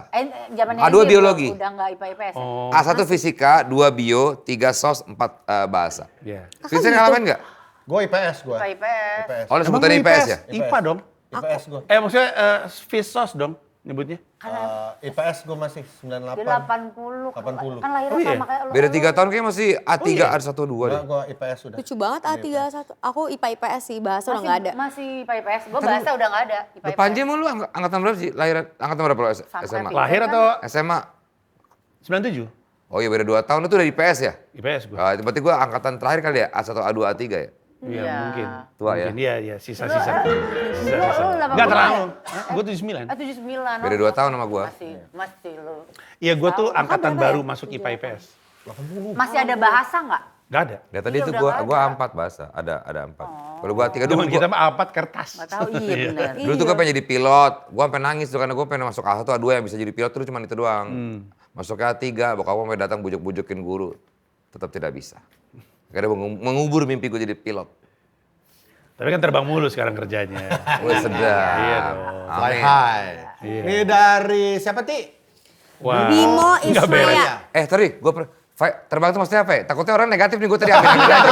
Zamannya A2 ini biologi. Udah nggak IPA IPS. Ya? Oh, A1 fisika, 2 bio, 3 SOS, 4 bahasa. iya. Vincent ngalamin nggak? Gue IPS gue. IPA IPS. IPS. Oh, lu sebutannya lu IPS ya? IPA dong. IPS gue. Maksudnya FISOS dong nyebutnya. IPS gue masih 98. Dia 80. 80. Kan lahirnya Oh, iya? sama kayak lu. Beda 3 tahun kayak masih A3, iya? ada 1, 2 deh. Gue IPS sudah. Lucu banget A31. Aku IPA IPS sih, bahasa udah nggak ada. Masih IPA IPS. Gue bahasa udah nggak ada. IPA Lu Panji emang lu angkatan berapa sih? Lahir angkatan berapa lu SMA? Sampai Lahir atau SMA? 97? Oh iya beda 2 tahun, itu udah di PS ya? IPS gue. Berarti gua angkatan terakhir kali ya? A1, A2, A3 ya? Iya, Iya. mungkin. Tua ya? Mungkin, iya, sisa-sisa. Lu Sisa-sisa. 80 Enggak terlalu. ya? Gue 79. 79. Beda 2 tahun sama gua. Masih lu. Iya, gue tuh angkatan berapa ya? baru masuk IPA IPS. Masih ada bahasa nggak? Gak ada. Ya tadi Iya, itu udah gua nggak gua ada. A4 bahasa, ada 4. Kalau gua A3 dulu Zaman kita mah A4 kertas. Nggak tahu, iya benar. dulu tuh gua pengen jadi pilot. Gua sampai nangis tuh karena gua pengen masuk A1 A2 yang bisa jadi pilot terus cuma itu doang. Masuknya A3, bokap gua sampai datang bujuk-bujukin guru. Tetap tidak bisa. Akhirnya mengubur mimpi gua jadi pilot. Tapi kan terbang mulu sekarang kerjanya. Wah sedap. Iya dong. Fly Amin. high. Iya. Ini dari siapa Ti? Wah. Bimo Nggak beres. Ismaya. Tadi gua terbang tuh maksudnya apa ya? Takutnya orang negatif nih gua tadi ambil negatif.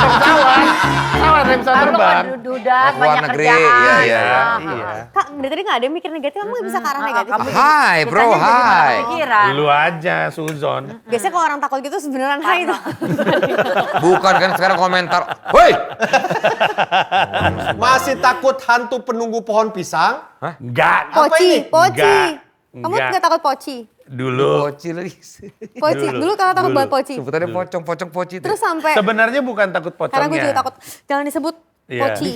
Pesawat yang bisa Kan lu terbang. kan dudak, Mau keluar banyak negeri, kerjaan. iya, Iya, Ah, iya. Kak, dari tadi nggak ada yang mikir negatif, kamu nggak bisa ke arah negatif. Hai bro, Kitanya jadi malah hai. kepikiran. Dulu aja, Suzon. Biasanya kalau orang takut gitu sebenarnya hai itu. Bukan kan sekarang komentar. Woi! Masih takut hantu penunggu pohon pisang? Enggak. Poci, poci. Enggak. Kamu Enggak. nggak takut poci? Dulu. Poci lagi. Poci, dulu kakak takut Dulu. banget poci. Sebutannya pocong poci tuh. Terus sampai, Sebenarnya bukan takut karena gue pocongnya. juga takut, jangan disebut Iya. poci.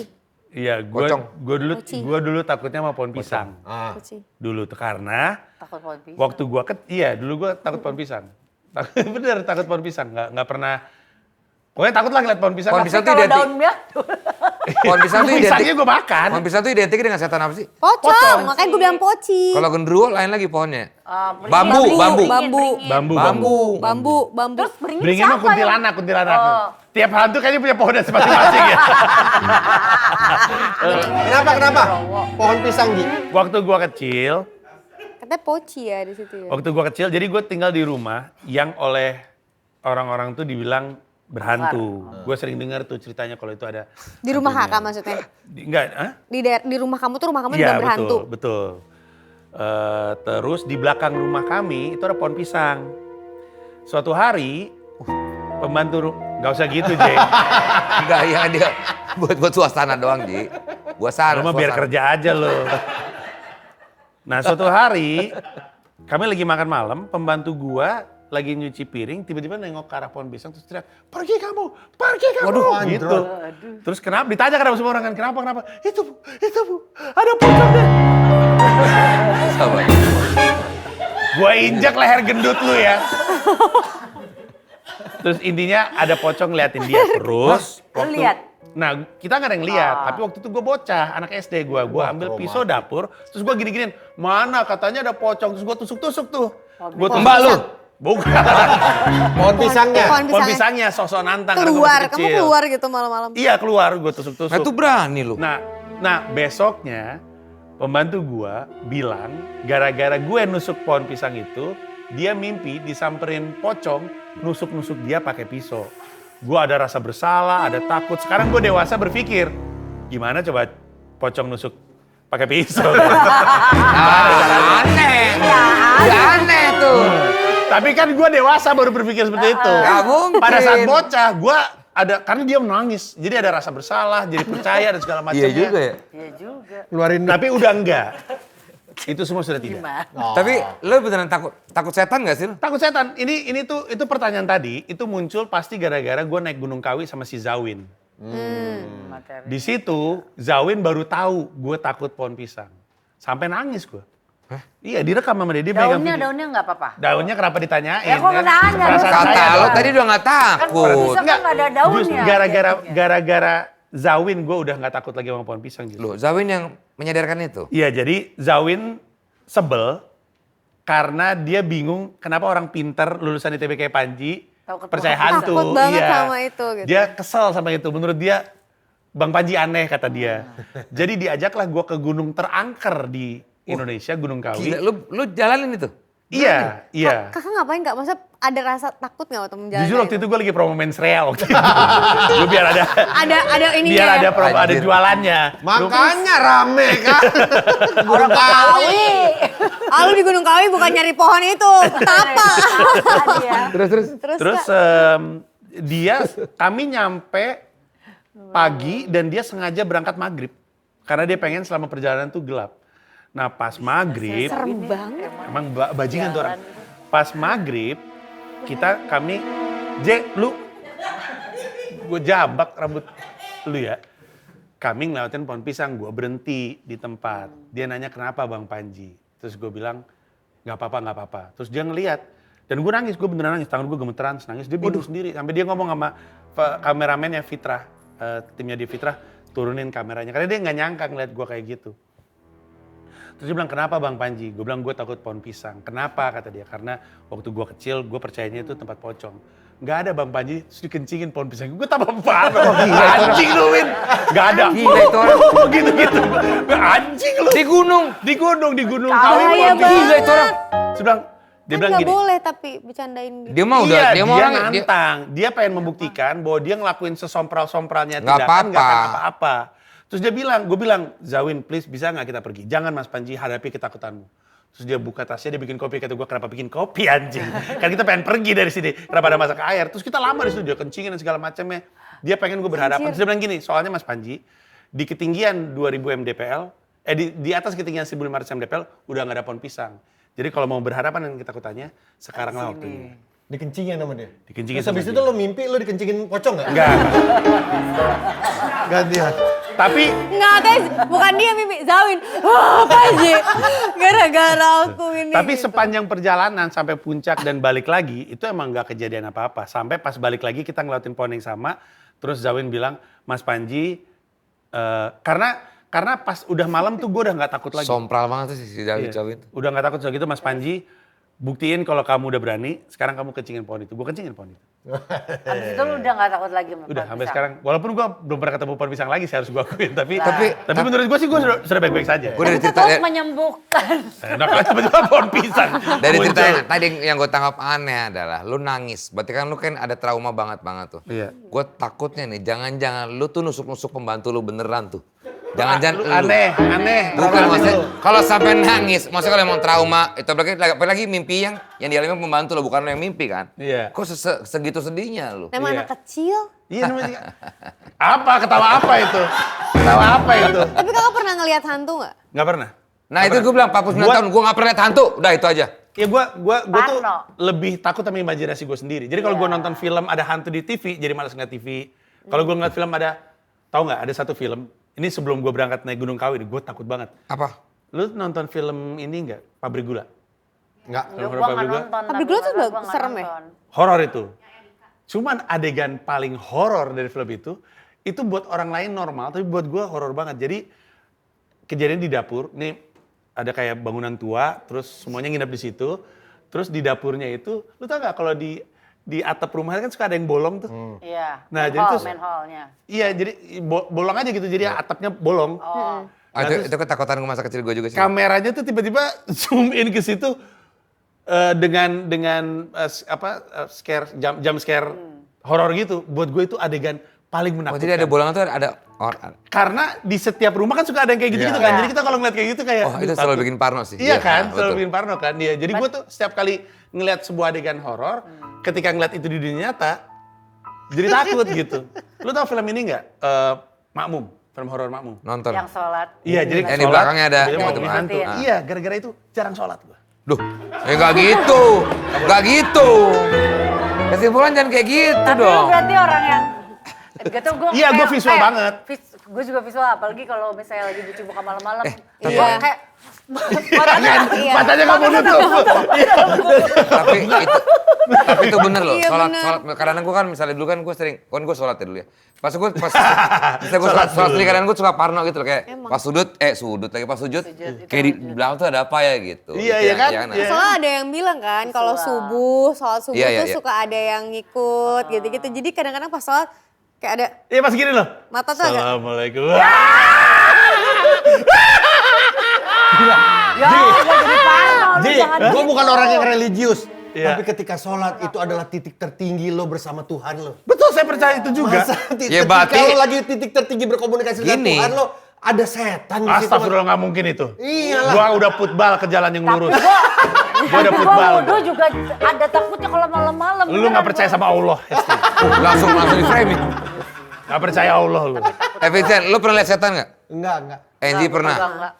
Iya, Pocong. Poci. gua dulu takutnya sama pohon pisang. Ah. Poci. Dulu tuh karena Takut pohon pisang. waktu dulu gua takut pohon pisang. Bener takut pohon pisang, nggak pernah. Pokoknya takut lah ngeliat pohon pisang. Pohon Tapi pisang tuh Kalau identik. daunnya, Pohon pisang tuh pisangnya identik. gua makan. Pohon pisang tuh identik dengan setan apa sih? Pocong, makanya gue bilang poci. Kalau genderuwo lain lagi pohonnya. beringin. Bambu, bambu. Bambu. Bambu. Bambu, bambu. Terus beringin Beringin mah siapa kuntilanak, kuntilanak. Oh. Tiap hantu kayaknya punya pohonnya masing-masing ya. Kenapa? Pohon pisang Ji? Waktu gua kecil, Katanya poci ya di situ ya. jadi gua tinggal di rumah yang oleh orang-orang tuh dibilang berhantu. Gue sering dengar tuh ceritanya kalau itu ada. Di rumah kakak maksudnya? Enggak, hah? Di rumah kamu tuh rumah kamu Iya juga berhantu? betul. Terus di belakang rumah kami itu ada pohon pisang. Suatu hari pembantu nggak usah gitu Jay. Enggak, ya dia buat suasana doang, Ji. Gua Lu mah biar kerja aja lo. Nah suatu hari kami lagi makan malam, pembantu gua lagi nyuci piring, tiba-tiba nengok ke arah pohon pisang terus teriak, pergi kamu, Waduh, gitu. Terus kenapa? Ditanya kenapa semua orang kan, kenapa? Itu bu, ada pocong deh. Sabar. Gua injak leher gendut lu ya. Terus intinya ada pocong ngeliatin dia. Terus Lu lihat? Nah, kita nggak ada yang lihat, tapi waktu itu gue bocah, anak SD gue ambil pisau dapur, terus gue gini-giniin, mana katanya ada pocong, terus gue tusuk-tusuk tuh. Gue Mbak lu. Bukan. Pohon pisangnya. Pohon pisangnya, sosok nantang. karena gua Keluar, masih kamu kecil. keluar gitu malam-malam. Iya keluar, gue tusuk-tusuk. Nah itu berani lu. Nah besoknya pembantu gue bilang, gara-gara gue nusuk pohon pisang itu, dia mimpi disamperin pocong, nusuk-nusuk dia pakai pisau. Gue ada rasa bersalah, ada takut. Sekarang gue dewasa berpikir, gimana coba pocong nusuk pakai pisau? Aneh. Aneh tuh. Tapi kan gue dewasa baru berpikir seperti itu. Gak mungkin. Pada saat bocah, gue ada, karena dia menangis. Jadi ada rasa bersalah, jadi percaya dan segala macamnya. Iya juga ya. Iya juga. Keluarin Tapi udah enggak. Itu semua sudah tidak. Gimana? Tapi lu beneran takut setan gak sih lu? Takut setan. Ini tuh itu pertanyaan tadi itu muncul pasti gara-gara gue naik Gunung Kawi sama si Zawin. Materi. Di situ Zawin baru tahu gue takut pohon pisang. Sampai nangis gue. Iya, direkam sama dia megang video. Daunnya nggak apa-apa. Daunnya kenapa ditanyain? Ya, kok nanya? Perasaan Kata saya lu dong. tadi udah gak Kan takut. pohon pisang kan nggak ada daunnya. Gara-gara Zawin gue udah nggak takut lagi sama pohon pisang gitu. Loh, Zawin yang menyadarkan itu? Iya, jadi Zawin sebel karena dia bingung kenapa orang pinter lulusan ITB kayak Panji Tahu ketemu percaya hantu. hantu. Takut banget Iya. sama itu gitu. Dia kesel sama itu. Menurut dia Bang Panji aneh kata dia. Jadi diajaklah gue ke gunung terangker di Indonesia, Gunung Kawi. Gila, lu jalanin itu? Iya, iya. Kakak ngapain nggak? Maksudnya ada rasa takut nggak waktu menjalani? Jujur waktu itu gue lagi promo mens real waktu itu. Gue biar ada ada ininya. biar ada ya? promo, ada Anjir. jualannya. Makanya rame kan. Orang Betawi. Ah, lu di Gunung Kawi bukan nyari pohon itu, apa? Terus. Terus kami nyampe pagi dan dia sengaja berangkat maghrib. Karena dia pengen selama perjalanan tuh gelap. Nah pas maghrib, Serem banget. emang bajingan tuh orang. Pas maghrib, kami, gue jabak rambut lu ya. Kami ngelewatin pohon pisang, gue berhenti di tempat. Dia nanya kenapa Bang Panji. Terus gue bilang, nggak apa-apa. Terus dia ngeliat. Dan gue nangis, gue beneran nangis. Tangan gue gemeteran, nangis. Dia bingung sendiri. Sampai dia ngomong sama kameramennya Fitrah. Timnya di Fitrah, turunin kameranya. Karena dia nggak nyangka ngeliat gue kayak gitu. Terus dia bilang, kenapa Bang Panji? Gue bilang, gue takut pohon pisang. Kenapa? Kata dia. Karena waktu gue kecil, gue percayanya itu tempat pocong. Nggak ada Bang Panji, terus dikencingin pohon pisang. Gue tambah parah. Anjing lu, Win. Nggak ada. Gila itu orang. Gitu-gitu. Anjing lu. Di gunung. Di gunung Bahaya Kawi. banget. Gila itu orang. Dia bilang, dia Kan bilang nggak gini. boleh tapi bercandain gitu. Dia mau udah, dia mau dia orang nantang. Dia pengen membuktikan bahwa dia ngelakuin sesompral-sompralnya Nggak tindakan nggak akan apa-apa. apa-apa. Terus dia bilang, gue bilang, Zawin please bisa nggak kita pergi? Jangan Mas Panji hadapi ketakutanmu. Terus dia buka tasnya, dia bikin kopi. Kata gue, kenapa bikin kopi anjing? Kan kita pengen pergi dari sini. Kenapa ada masak air? Terus kita lama di situ, dia kencingin dan segala macamnya. Dia pengen gue berhadapan. Terus dia bilang gini, soalnya Mas Panji, di ketinggian 2000 mdpl, di atas ketinggian 1500 mdpl, udah nggak ada pohon pisang. Jadi kalau mau berhadapan dengan ketakutannya, sekarang lah waktunya. Dikencingin sama dia. Dikencingin Terus sama habis dia. itu lo mimpi lo dikencingin pocong nggak? Enggak. Gantian. Tapi Nggak, guys, bukan dia mimpi, Zawin. Wah, Panji. Gara-gara aku ini. Tapi gitu. sepanjang perjalanan sampai puncak dan balik lagi, itu emang nggak kejadian apa-apa. Sampai pas balik lagi kita ngelewatin pohon yang sama, terus Zawin bilang, Mas Panji, karena pas udah malam tuh gue udah nggak takut lagi. Sompral banget tuh si Zawin. Iya. Udah nggak takut soal gitu, Mas Panji, buktiin kalau kamu udah berani, sekarang kamu kencingin pohon itu. Gue kencingin pohon itu. Habis itu lu udah nggak takut lagi sama Udah pohon sampai pisang? sekarang, walaupun gue belum pernah ketemu pohon pisang lagi, saya harus gue akuin. Tapi Tapi- menurut gue sih gue sudah baik-baik saja. Gue dari Itu cerita terus menyembuhkan. Enak aja tiba-tiba pohon pisang. dari cerita muncul. yang tadi yang gue tangkap aneh adalah lu nangis. Berarti kan lu kan ada trauma banget tuh. Iya. Gue takutnya nih, jangan-jangan lu tuh nusuk-nusuk pembantu lu beneran tuh. Jangan-jangan Lu lu. aneh. Bukan maksudnya, kalau sampai nangis, maksudnya kalau emang trauma, itu apalagi mimpi yang dialami pembantu lo, bukan lo yang mimpi kan? Iya. Kok segitu sedihnya lo? Emang Iya. anak kecil. Iya namanya. Ketawa apa itu? Ketawa apa itu? Tapi kakak pernah ngelihat hantu nggak? Nggak pernah. Nah itu gue bilang 49 tahun, gue gak pernah lihat hantu, udah itu aja. Ya gue tuh Parno. lebih takut sama imajinasi gue sendiri. Jadi kalau gue nonton film ada hantu di TV, jadi malas ngeliat TV. Kalau gue ngeliat film tahu nggak ada satu film, ini sebelum gue berangkat naik Gunung Kawi, gue takut banget. Apa? Lu nonton film ini nggak? Pabrik Gula? Enggak. Ya, gua nggak nonton. Pabrik tapi Gula tuh gua nggak serem ya? nonton. Horor itu. Cuman adegan paling horor dari film itu itu buat orang lain normal, tapi buat gue horor banget. Jadi kejadian di dapur, nih ada kayak bangunan tua, terus semuanya nginep di situ. Terus di dapurnya itu, lu tau gak kalau di atap rumahnya kan suka ada yang bolong tuh. Iya. Nah, jadi terus manhole-nya. iya, jadi bolong aja gitu, jadi atapnya bolong. Oh. Ah, itu ketakutan gue masa kecil gue juga sih. Kameranya tuh tiba-tiba zoom in ke situ dengan scare jump scare horor gitu. Buat gue itu adegan paling Oh, menakutkan. jadi ada bolongan tuh ada orang. Karena di setiap rumah kan suka ada yang kayak gitu-gitu Iya. kan. Jadi kita kalau ngeliat kayak gitu kayak Oh, itu "Aduh, selalu takut." bikin parno sih. Iya kan, selalu betul. bikin parno kan. Iya. Jadi gue tuh setiap kali ngeliat sebuah adegan horor, ketika ngeliat itu di dunia nyata, jadi takut gitu. Lu tau film ini nggak? Makmum, film horor Makmum. Nonton. Yang sholat. Iya, jadi Yang di belakangnya ada jadi mau teman-teman hantu. hantu. Iya, gara-gara itu jarang sholat gue. Duh, ya nggak gitu. Nggak gitu. Kesimpulan jangan kayak gitu Tapi lu dong. berarti orang yang gak tau gue Iya, gua visual banget. Gue juga visual, apalagi kalau misalnya lagi cuci muka malam-malam. iya. Kayak Iya. Matanya nggak mau nutup. Tapi itu bener loh. Iya, Sholat, bener. kadang-kadang gue kan misalnya dulu kan gue sering, kan gue sholat ya dulu ya. Pas misalnya gue sholat sendiri kadang gue suka parno gitu loh kayak pas pas sujud, kayak di belakang tuh ada apa ya gitu. Iya, Itu iya yang- kan? yang- Iya. Soalnya ada yang bilang kan kalau subuh, sholat subuh Iya, iya, tuh iya. suka ada yang ngikut gitu-gitu. Jadi kadang-kadang pas sholat kayak ada Iya, pas gini loh. mata tuh agak Assalamualaikum. ya gak jadi parno, lu Ji, jangan gue gitu. bukan orang yang religius. Iya. Tapi ketika sholat itu adalah titik tertinggi lo bersama Tuhan lo. Betul, saya percaya itu juga. Masa Ya, ketika berarti- lo lagi titik tertinggi berkomunikasi dengan Gini. Tuhan lo, ada setan di situ. Astagfirullah, nggak mungkin itu. Iyalah. Gua udah putbal ke jalan yang lurus. Gua udah Gue putbal. wudhu juga ada takutnya kalau malam-malam. Lu nggak percaya sama Allah, Hesti. langsung di framing. Nggak percaya Allah lu. Vincent, lu pernah lihat setan nggak? Enggak. Angie pernah.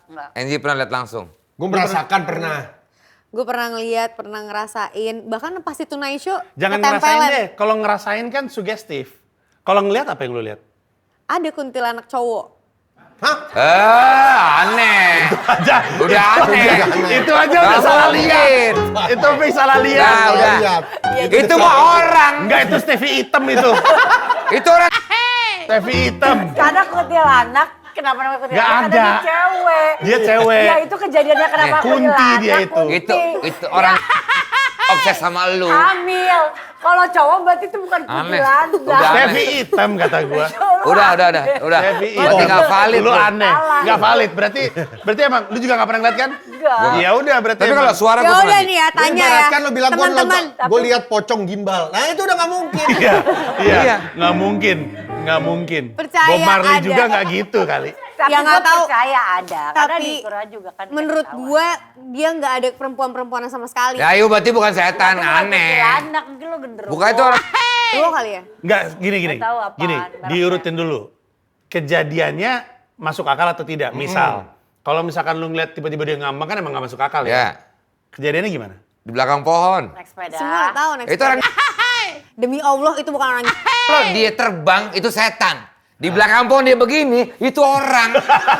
Enggak. Angie pernah lihat langsung. Gue merasakan pernah. gue pernah ngeliat, pernah ngerasain. Bahkan pas di Tonight Show Jangan ketempelan. ngerasain deh. Kalau ngerasain kan sugestif. Kalau ngelihat apa yang lu lihat? Ada kuntilanak cowok. Aneh. Aja. Udah aneh. Itu aja udah Nggak salah mungkin. lihat. Itu Pi salah Nah, lihat. udah. Lihat. Itu mah orang. Enggak, itu Stevie hitam itu. Itu orang. Stevie hitam. Karena kuntilanak, kenapa namanya kuntilanak? Nggak Karena ada. dia cewek. Dia cewek. Ya itu kejadiannya kenapa Kunti kuntilanak, dia itu. kunti. Itu orang obses sama lu. Hamil. Kalau cowok berarti itu bukan Aneh. kuntilanak. Udah. Stevie hitam kata gua. Udah. Stevie Berarti nggak valid. Lu bro. aneh. Salah. Nggak valid. Berarti emang lu juga nggak pernah ngeliat kan? Enggak. Ya udah berarti. Tapi emang. kalau suara Ya gue udah pernah. nih ya, Lu tanya ya. ibaratkan lo bilang Teman-teman. gue lihat pocong gimbal. Nah itu udah nggak mungkin. Iya, Iya. iya, nggak mungkin, nggak mungkin. Percaya Bob Marley ada. juga nggak gitu kali. Tapi Ya nggak gua tahu. percaya ada. Karena Tapi di Korea juga kan. menurut ketahuan. gue dia nggak ada perempuan-perempuan sama sekali. Ya ayo berarti bukan setan, Tapi kalau aneh. kuntilanak mungkin lo genderuwo. Bukan itu orang. Lo kali ya? Nggak, gini. Nggak tahu apaan Gini, mereknya. diurutin dulu. Kejadiannya masuk akal atau tidak? Misal, kalau misalkan lu ngeliat tiba-tiba dia ngambang kan emang nggak masuk akal ya. Ya, Kejadiannya gimana? di belakang pohon. Naik sepeda. Semua tahu naik Itu orang. Demi Allah itu bukan orang. Kalau dia terbang itu setan. Di belakang pohon dia begini, itu orang.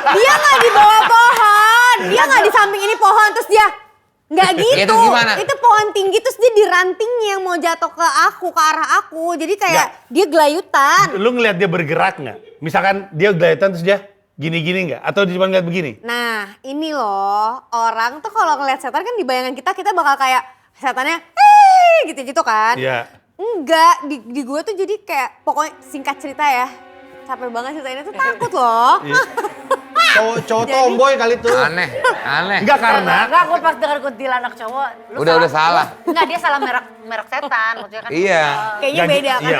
Dia nggak di bawah pohon. Dia nggak di samping ini pohon terus dia nggak gitu. Itu gimana? Itu pohon tinggi terus dia di rantingnya yang mau jatuh ke aku, ke arah aku. Jadi kayak dia gelayutan. Lu ngeliat dia bergerak nggak? Misalkan dia gelayutan terus dia gini-gini nggak? Atau dia cuma ngeliat begini? Nah ini loh orang tuh kalau ngeliat setan kan di bayangan kita bakal kayak setannya gitu-gitu kan. Iya. Enggak, di gue tuh jadi kayak pokoknya singkat cerita ya. Capek banget ceritainnya tuh takut loh. Cowok tomboy kali tuh. Aneh. Enggak karena Enggak, gue pas denger kuntilanak cowok. Lu Udah salah. Enggak, dia salah merek setan. Maksudnya kan. Iya. Kayaknya Nggak, beda kan. Iya,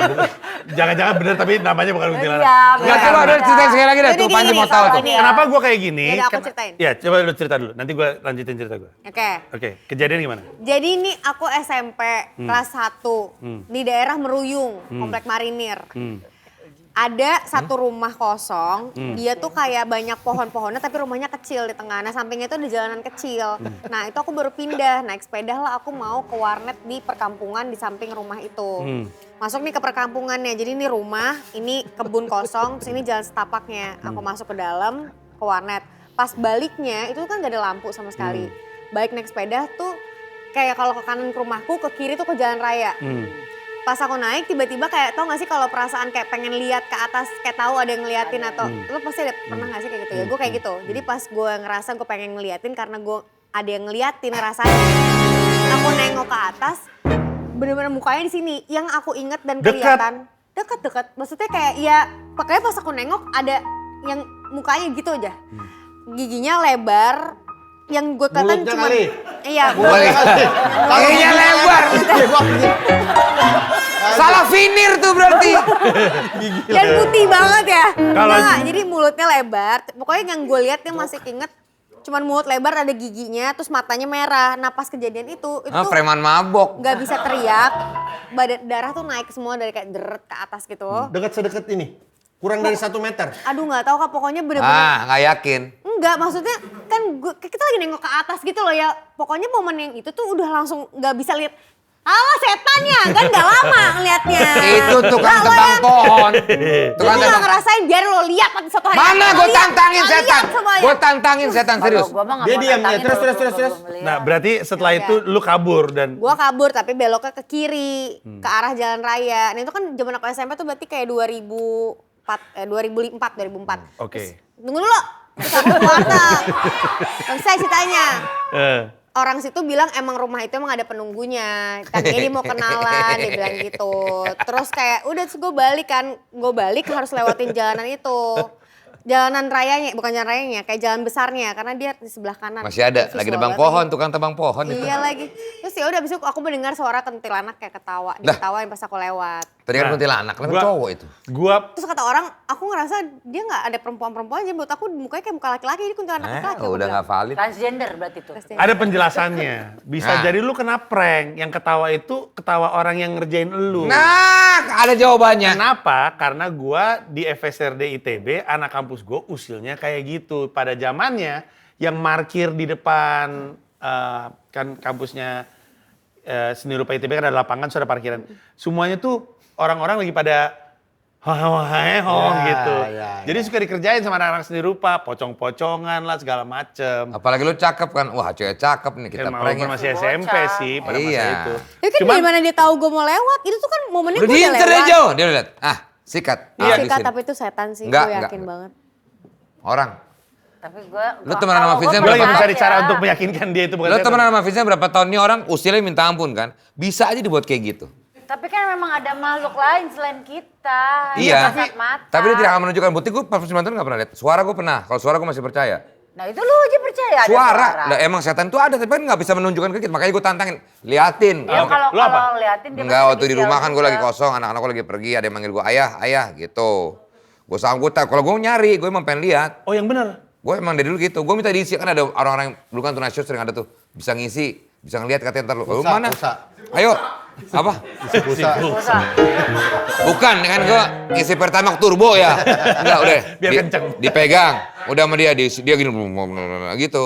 jangan-jangan bener tapi namanya bukan kuntilanak. Iya, Enggak, coba ada cerita sekali lagi dah. Jadi Tuh Panji gini, mau tahu tuh. soalnya. Kenapa gua kayak gini? Yaudah, aku ceritain. Ya, coba lu cerita dulu. Nanti gua lanjutin cerita gua. Oke. Oke, kejadian gimana? Jadi ini aku SMP kelas 1 di daerah Meruyung, Komplek Marinir. Ada satu rumah kosong, dia tuh kayak banyak pohon-pohonnya tapi rumahnya kecil di tengah. Nah sampingnya itu ada jalanan kecil. Nah itu aku baru pindah, naik sepeda lah aku mau ke warnet di perkampungan di samping rumah itu. Masuk nih ke perkampungannya, jadi ini rumah, ini kebun kosong, terus ini jalan setapaknya. Aku masuk ke dalam, ke warnet. Pas baliknya itu kan gak ada lampu sama sekali. Balik naik sepeda tuh kayak kalau ke kanan ke rumahku, ke kiri tuh ke jalan raya. pas aku naik tiba-tiba kayak tau gak sih kalau perasaan kayak pengen lihat ke atas kayak tahu ada yang ngeliatin atau lo pasti ada pernah gak sih kayak gitu ya? Gue kayak gitu. Jadi pas gue ngerasa gue pengen ngeliatin karena gue ada yang ngeliatin rasanya. Aku nengok ke atas, bener-bener mukanya di sini. Yang aku inget dan kelihatan deket. Maksudnya kayak ya, pokoknya pas aku nengok ada yang mukanya gitu aja. Giginya lebar, yang gue kelihatan Mulutnya cuma kali. iya, Giginya lebar. Salah finir tuh berarti. dan putih banget ya. Kalau- Enggak, jadi mulutnya lebar. Pokoknya yang gue lihat dia masih inget cuman mulut lebar ada giginya, terus matanya merah. Nah pas kejadian itu Ah, tuh preman mabok. nggak bisa teriak, badan darah tuh naik semua dari kayak deret ke atas gitu. Dekat sedekat ini. Kurang dari 1 meter. Aduh nggak tahu kak, pokoknya bener-bener. Ah, nggak yakin. Enggak, maksudnya kan kita lagi nengok ke atas gitu loh ya. Pokoknya momen yang itu tuh udah langsung nggak bisa lihat. Alah setannya, kan gak lama ngeliatnya. Itu tukang Nggak, lo tebang yang- pohon. Gue Tukang gak tebang. ngerasain biar lo lihat satu hari. Mana Lo gue lihat, tantangin lo setan. lihat semuanya. Gue tantangin setan serius. Gue mah nggak Dia mau diam, nantangin ya. Terus, kalau terus, gua terus. belum lihat. Nah, berarti setelah Iya. itu lu kabur dan Gue kabur tapi beloknya ke kiri, ke arah jalan raya. Nah itu kan zaman aku SMP tuh berarti kayak 2004. Oke. Terus, tunggu dulu, terus aku keluar tuh. Selesai ceritanya. Orang situ bilang emang rumah itu emang ada penunggunya. Tadinya dia mau kenalan, dia bilang gitu. Terus kayak udah terus gue balik harus lewatin jalanan itu. Jalanan rayanya, bukan jalan rayanya, kayak jalan besarnya karena dia di sebelah kanan. Masih ada, Visual lagi nebang banget pohon, lagi. tukang tebang pohon itu. Iya lagi. Terus ya udah abis itu aku mendengar suara kuntilanak kayak ketawa, diketawain pas aku lewat. Tadi kan Nah, kuntilanak, kenapa gua- cowok itu? gua Terus kata orang, aku ngerasa dia nggak ada perempuan-perempuan aja, buat aku mukanya kayak muka laki-laki, jadi kuntilanak laki-laki. aku Udah bilang. nggak valid. Transgender berarti tuh. ada penjelasannya. Bisa Nah. jadi lu kena prank, yang ketawa itu ketawa orang yang ngerjain lu. Nah, ada jawabannya. Kenapa? Karena gua di FSRD ITB, anak kampus gua usilnya kayak gitu. Pada zamannya yang markir di depan kan kampusnya Seni Rupa ITB kan ada lapangan, sudah parkiran. Semuanya tuh orang-orang lagi pada Ya, gitu. ya, Jadi suka dikerjain sama anak-anak seni rupa, pocong-pocongan lah segala macem. Apalagi lu cakep kan, wah cewek cakep nih kita Kan walaupun prank. masih Bocah. SMP sih pada masa Iya. itu. Ya kan dari mana dia tahu gue mau lewat, itu tuh kan momennya Udah gue udah diincer lewat. aja, dia udah liat. Ah, sikat. Iya, Sikat, habisin. tapi itu setan sih, Enggak, gue enggak. yakin banget. Orang. Tapi gue. Lu temenan sama Vincent Gue lagi berapa mencari cara untuk meyakinkan dia itu bukan Lo setan. temenan sama Vincent berapa tahun nih orang usianya minta ampun kan? Bisa aja dibuat kayak gitu. Tapi kan memang ada makhluk lain selain kita. Iya. Yang kasat mata. Tapi dia tidak akan menunjukkan bukti. Gue pas 9 tahun gak pernah lihat. Suara gue pernah. Kalau suara gue masih percaya. Nah itu lu aja percaya ada Suara. Lah emang setan itu ada tapi kan gak bisa menunjukkan ke kita. Makanya gue tantangin. Liatin. Ya kalau Lu apa? kalau liatin dia Enggak, pasti waktu di detail rumah kan gue juga. lagi kosong. Anak-anak gue lagi pergi. Ada yang manggil gue ayah gitu. Gue sanggup. Kalau gue nyari, gue emang pengen lihat. Oh yang benar. Gue emang dari dulu gitu. Gue minta diisi. Kan ada orang-orang yang dulu kan Tonight Show sering ada tuh. Bisa ngisi. Bisa ngeliat katanya ntar lu. Lu Pulsa, mana? pulsa. Ayo. Apa? Pulsa. Usah. Bukan, kan gue isi Pertamax turbo ya. Enggak, udah. Biar kenceng. Dipegang. Udah sama dia dia gini gitu.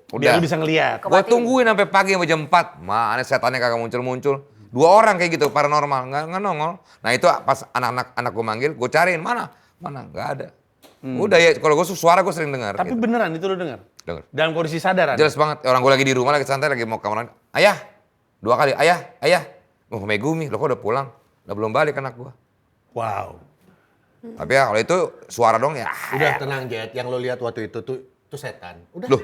Biar Udah. lu bisa ngeliat. Gue tungguin sampai pagi sampai jam 4. Mana setannya kagak muncul-muncul. 2 orang kayak gitu paranormal, nggak nongol. Nah itu pas anak gue manggil, gue cariin mana nggak ada. Udah ya, kalau gue suara gue sering dengar. Tapi gitu. beneran itu lu dengar? Dengar. Dalam kondisi sadar Anda? Jelas banget. Orang gue lagi di rumah lagi santai lagi mau kamar. Ayah, 2 kali. Ayah. Oh Megumi, lo kok udah pulang? Udah belum balik anak gue. Wow. Tapi ya kalau itu suara dong ya. Udah tenang Jet, yang lo lihat waktu itu tuh setan. Udah. Loh,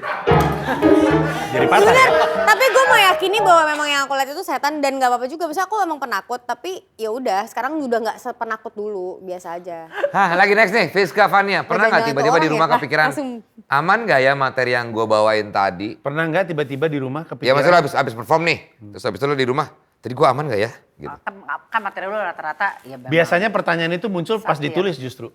Jadi patah ya? Tapi gue meyakini bahwa memang yang aku lihat itu setan dan gak apa-apa juga. Misalnya aku emang penakut, tapi ya udah sekarang udah gak sepenakut dulu, biasa aja. hah lagi next nih, Fiska Fania. Pernah nggak Jangan-jangan tiba-tiba di orang rumah ya, kepikiran, langsung. aman nggak ya materi yang gue bawain tadi? Pernah nggak tiba-tiba di rumah Ya kepikiran? maksudnya habis perform nih, terus habis itu lo di rumah, tadi gue aman nggak ya? Gitu. Kan materi lu rata-rata ya memang. Biasanya pertanyaan itu muncul pas Satu ya. ditulis justru.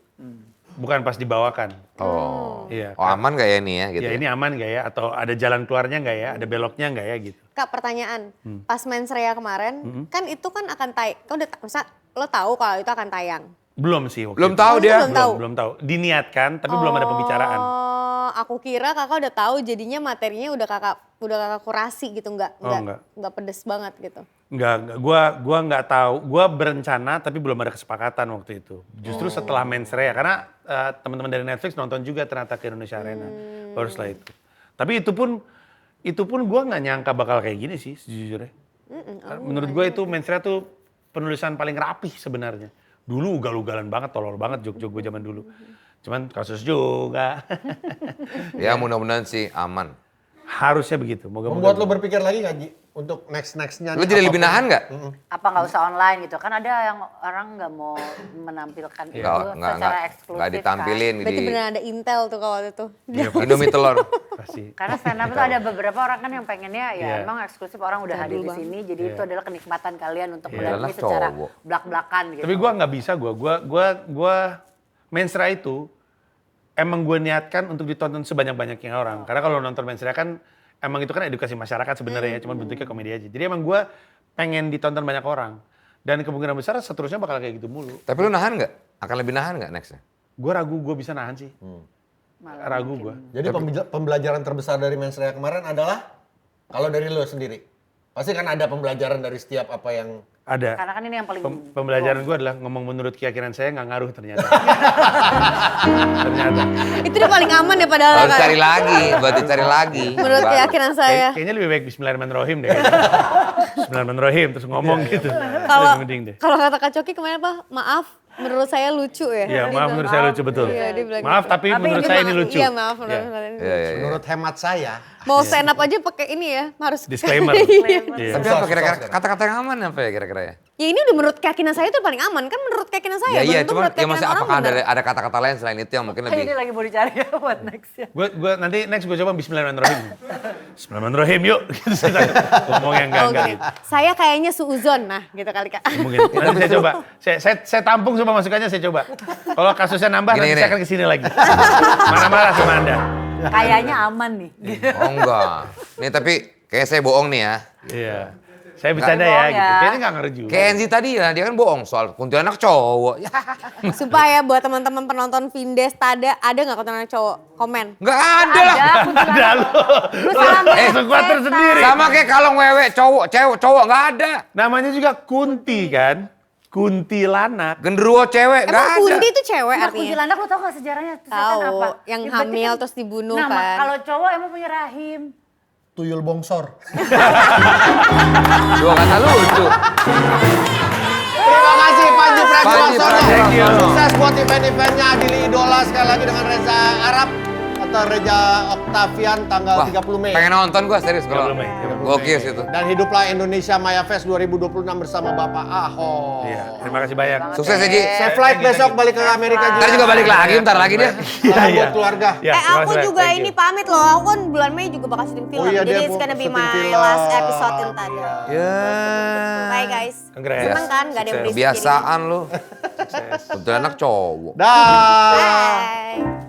Bukan pas dibawakan. Oh, Iya. oh aman nggak ya ini ya? Gitu Ya ini aman nggak ya? Atau ada jalan keluarnya nggak ya? Ada beloknya nggak ya gitu? Kak pertanyaan, pas Mens Rea kemarin, kan itu kan akan tayang, kau udah, masa lo tahu kalau itu akan tayang? Belum sih waktu Belum itu. tahu Oh, itu dia. belum tahu. Belum tahu. Diniatkan tapi belum ada pembicaraan. Oh, aku kira kakak udah tahu jadinya materinya udah kakak kurasi gitu, Oh, enggak. nggak pedes banget gitu. Enggak, gua nggak tahu. Gua berencana tapi belum ada kesepakatan waktu itu. Justru setelah Mens Rea karena teman-teman dari Netflix nonton juga ternyata ke Indonesia Arena. Baru setelah itu. Tapi itu pun gua nggak nyangka bakal kayak gini sih sejujurnya. Menurut gua itu Mens Rea tuh penulisan paling rapih sebenarnya. Dulu ugal-ugalan banget, tolol banget jok-jok gue zaman dulu. Cuman kasus juga. Ya mudah-mudahan sih aman. Harusnya begitu. Moga-moga. Membuat lo berpikir lagi nggak, Ji? Untuk next-nextnya. Lu jadi lebih nahan nggak? Apa nggak usah online gitu? Kan ada yang orang nggak mau menampilkan itu secara eksklusif. Nggak ditampilin Berarti di benar ada intel tuh kalau itu. Indomie telur. Pasti. Karena stand up itu ada beberapa orang kan yang pengennya ya Iya. emang eksklusif orang udah hadir di sini. Jadi itu adalah kenikmatan kalian untuk Iya. melihat ini Iyalah, secara cowok. belak-belakan gitu. Tapi gue nggak bisa gue mensra itu emang gue niatkan untuk ditonton sebanyak-banyaknya orang. Karena kalau nonton mensra kan emang itu kan edukasi masyarakat sebenarnya ya, cuma bentuknya komedi aja. Jadi emang gue pengen ditonton banyak orang. Dan kemungkinan besar seterusnya bakal kayak gitu mulu. Tapi lu nahan nggak? Akan lebih nahan nggak nextnya? Gue ragu gue bisa nahan sih. Malah Ragu mungkin. gue. Jadi pembelajaran terbesar dari Mensreya kemarin adalah kalau dari lo sendiri. Pasti kan ada pembelajaran dari setiap apa yang Ada. Karena kan ini yang paling Pembelajaran gue adalah ngomong menurut keyakinan saya nggak ngaruh ternyata. Ternyata. Itu udah paling aman ya padahal Harus kan. cari lagi, buat dicari lagi. Menurut Baru. keyakinan saya. Kayaknya lebih baik Bismillahirrahmanirrahim deh. Kayaknya. Bismillahirrahmanirrahim terus ngomong gitu. Kalau Lebih mending deh. kalau kata Kak Coki kemarin apa? Maaf, menurut saya lucu ya. Iya, maaf menurut saya lucu betul. Iya, dia bilang Maaf gitu. tapi menurut saya ini lucu. Iya, maaf menurut Iya. saya ini Iya, lucu. iya, iya. menurut hemat saya. Mau stand up aja pakai ini ya, harus Disclaimer. Iya. Tapi apa kira-kira kata-kata yang aman apa ya kira-kira ya? Ya ini udah menurut keyakinan saya itu paling aman kan menurut keyakinan saya. Ya iya, belum tentu cuman menurut ya keyakinan maksudnya orang apakah benar. ada kata-kata lain selain itu yang mungkin ini lebih lagi mau dicari ya buat next ya. Gue nanti next gue coba Bismillahirrahmanirrahim. Bismillahirrahmanirrahim yuk. Gitu saya ngomong yang enggak Oke, gitu. saya kayaknya suuzon, nah gitu kali Kak. Mungkin nanti saya coba. Saya tampung semua masukannya saya coba. Kalau kasusnya nambah Gini, nanti gini. saya akan kesini lagi. Marah-marah sama Anda. Kayaknya aman nih. Oh enggak. Nih tapi kayak saya bohong nih ya. Iya. Saya bercanda Bohong ya, ya. gitu. Kayaknya nggak ngaruh juga. Kayak Enzi tadi ya, dia kan bohong soal kuntilanak cowok. Ya. Sumpah ya buat teman-teman penonton Vindes Tada ada nggak kuntilanak cowok? Komen. Enggak ada lah. Ada lu. Lu salah Sekuat tersendiri. Sama kayak kalong wewe cowok, cewek cowok enggak ada. Namanya juga Kunti kan. Kuntilanak. Genderuwo cewek enggak Emang ada. kunti itu cewek Nah, artinya? kuntilanak lu tau gak sejarahnya? Setan Tahu, apa? yang Ya, berarti hamil terus dibunuh nah, kan. Kalau cowok emang punya rahim. Tuyul bongsor. Dua kata lucu. Terima kasih Panji Panji Pragiwaksono. Pragiwaksono. Sukses buat event-eventnya Adili Idola sekali lagi dengan Reza Arab atau Reza Octavian tanggal Wah, 30 Mei. pengen nonton gua serius kalau. 30 Mei. Gokil sih itu. Dan hiduplah Indonesia Maya Fest 2026 bersama Bapak Ahok. Iya, terima kasih banyak. Sukses ya Ji. Saya flight besok balik ke Amerika juga. Ntar juga balik lagi, ntar lagi dia. Salam buat keluarga. Ya, terima Aku kasih, juga thank you. ini pamit loh, aku kan bulan Mei juga bakal syuting film. Oh iya, Jadi dia it's gonna be syuting my film. last episode in Tada. Ya. Bye guys. Congrats. Seneng kan gak ada yang berisik Kebiasaan lu. Kuntilanak cowok. Dah. jadinya. Bye.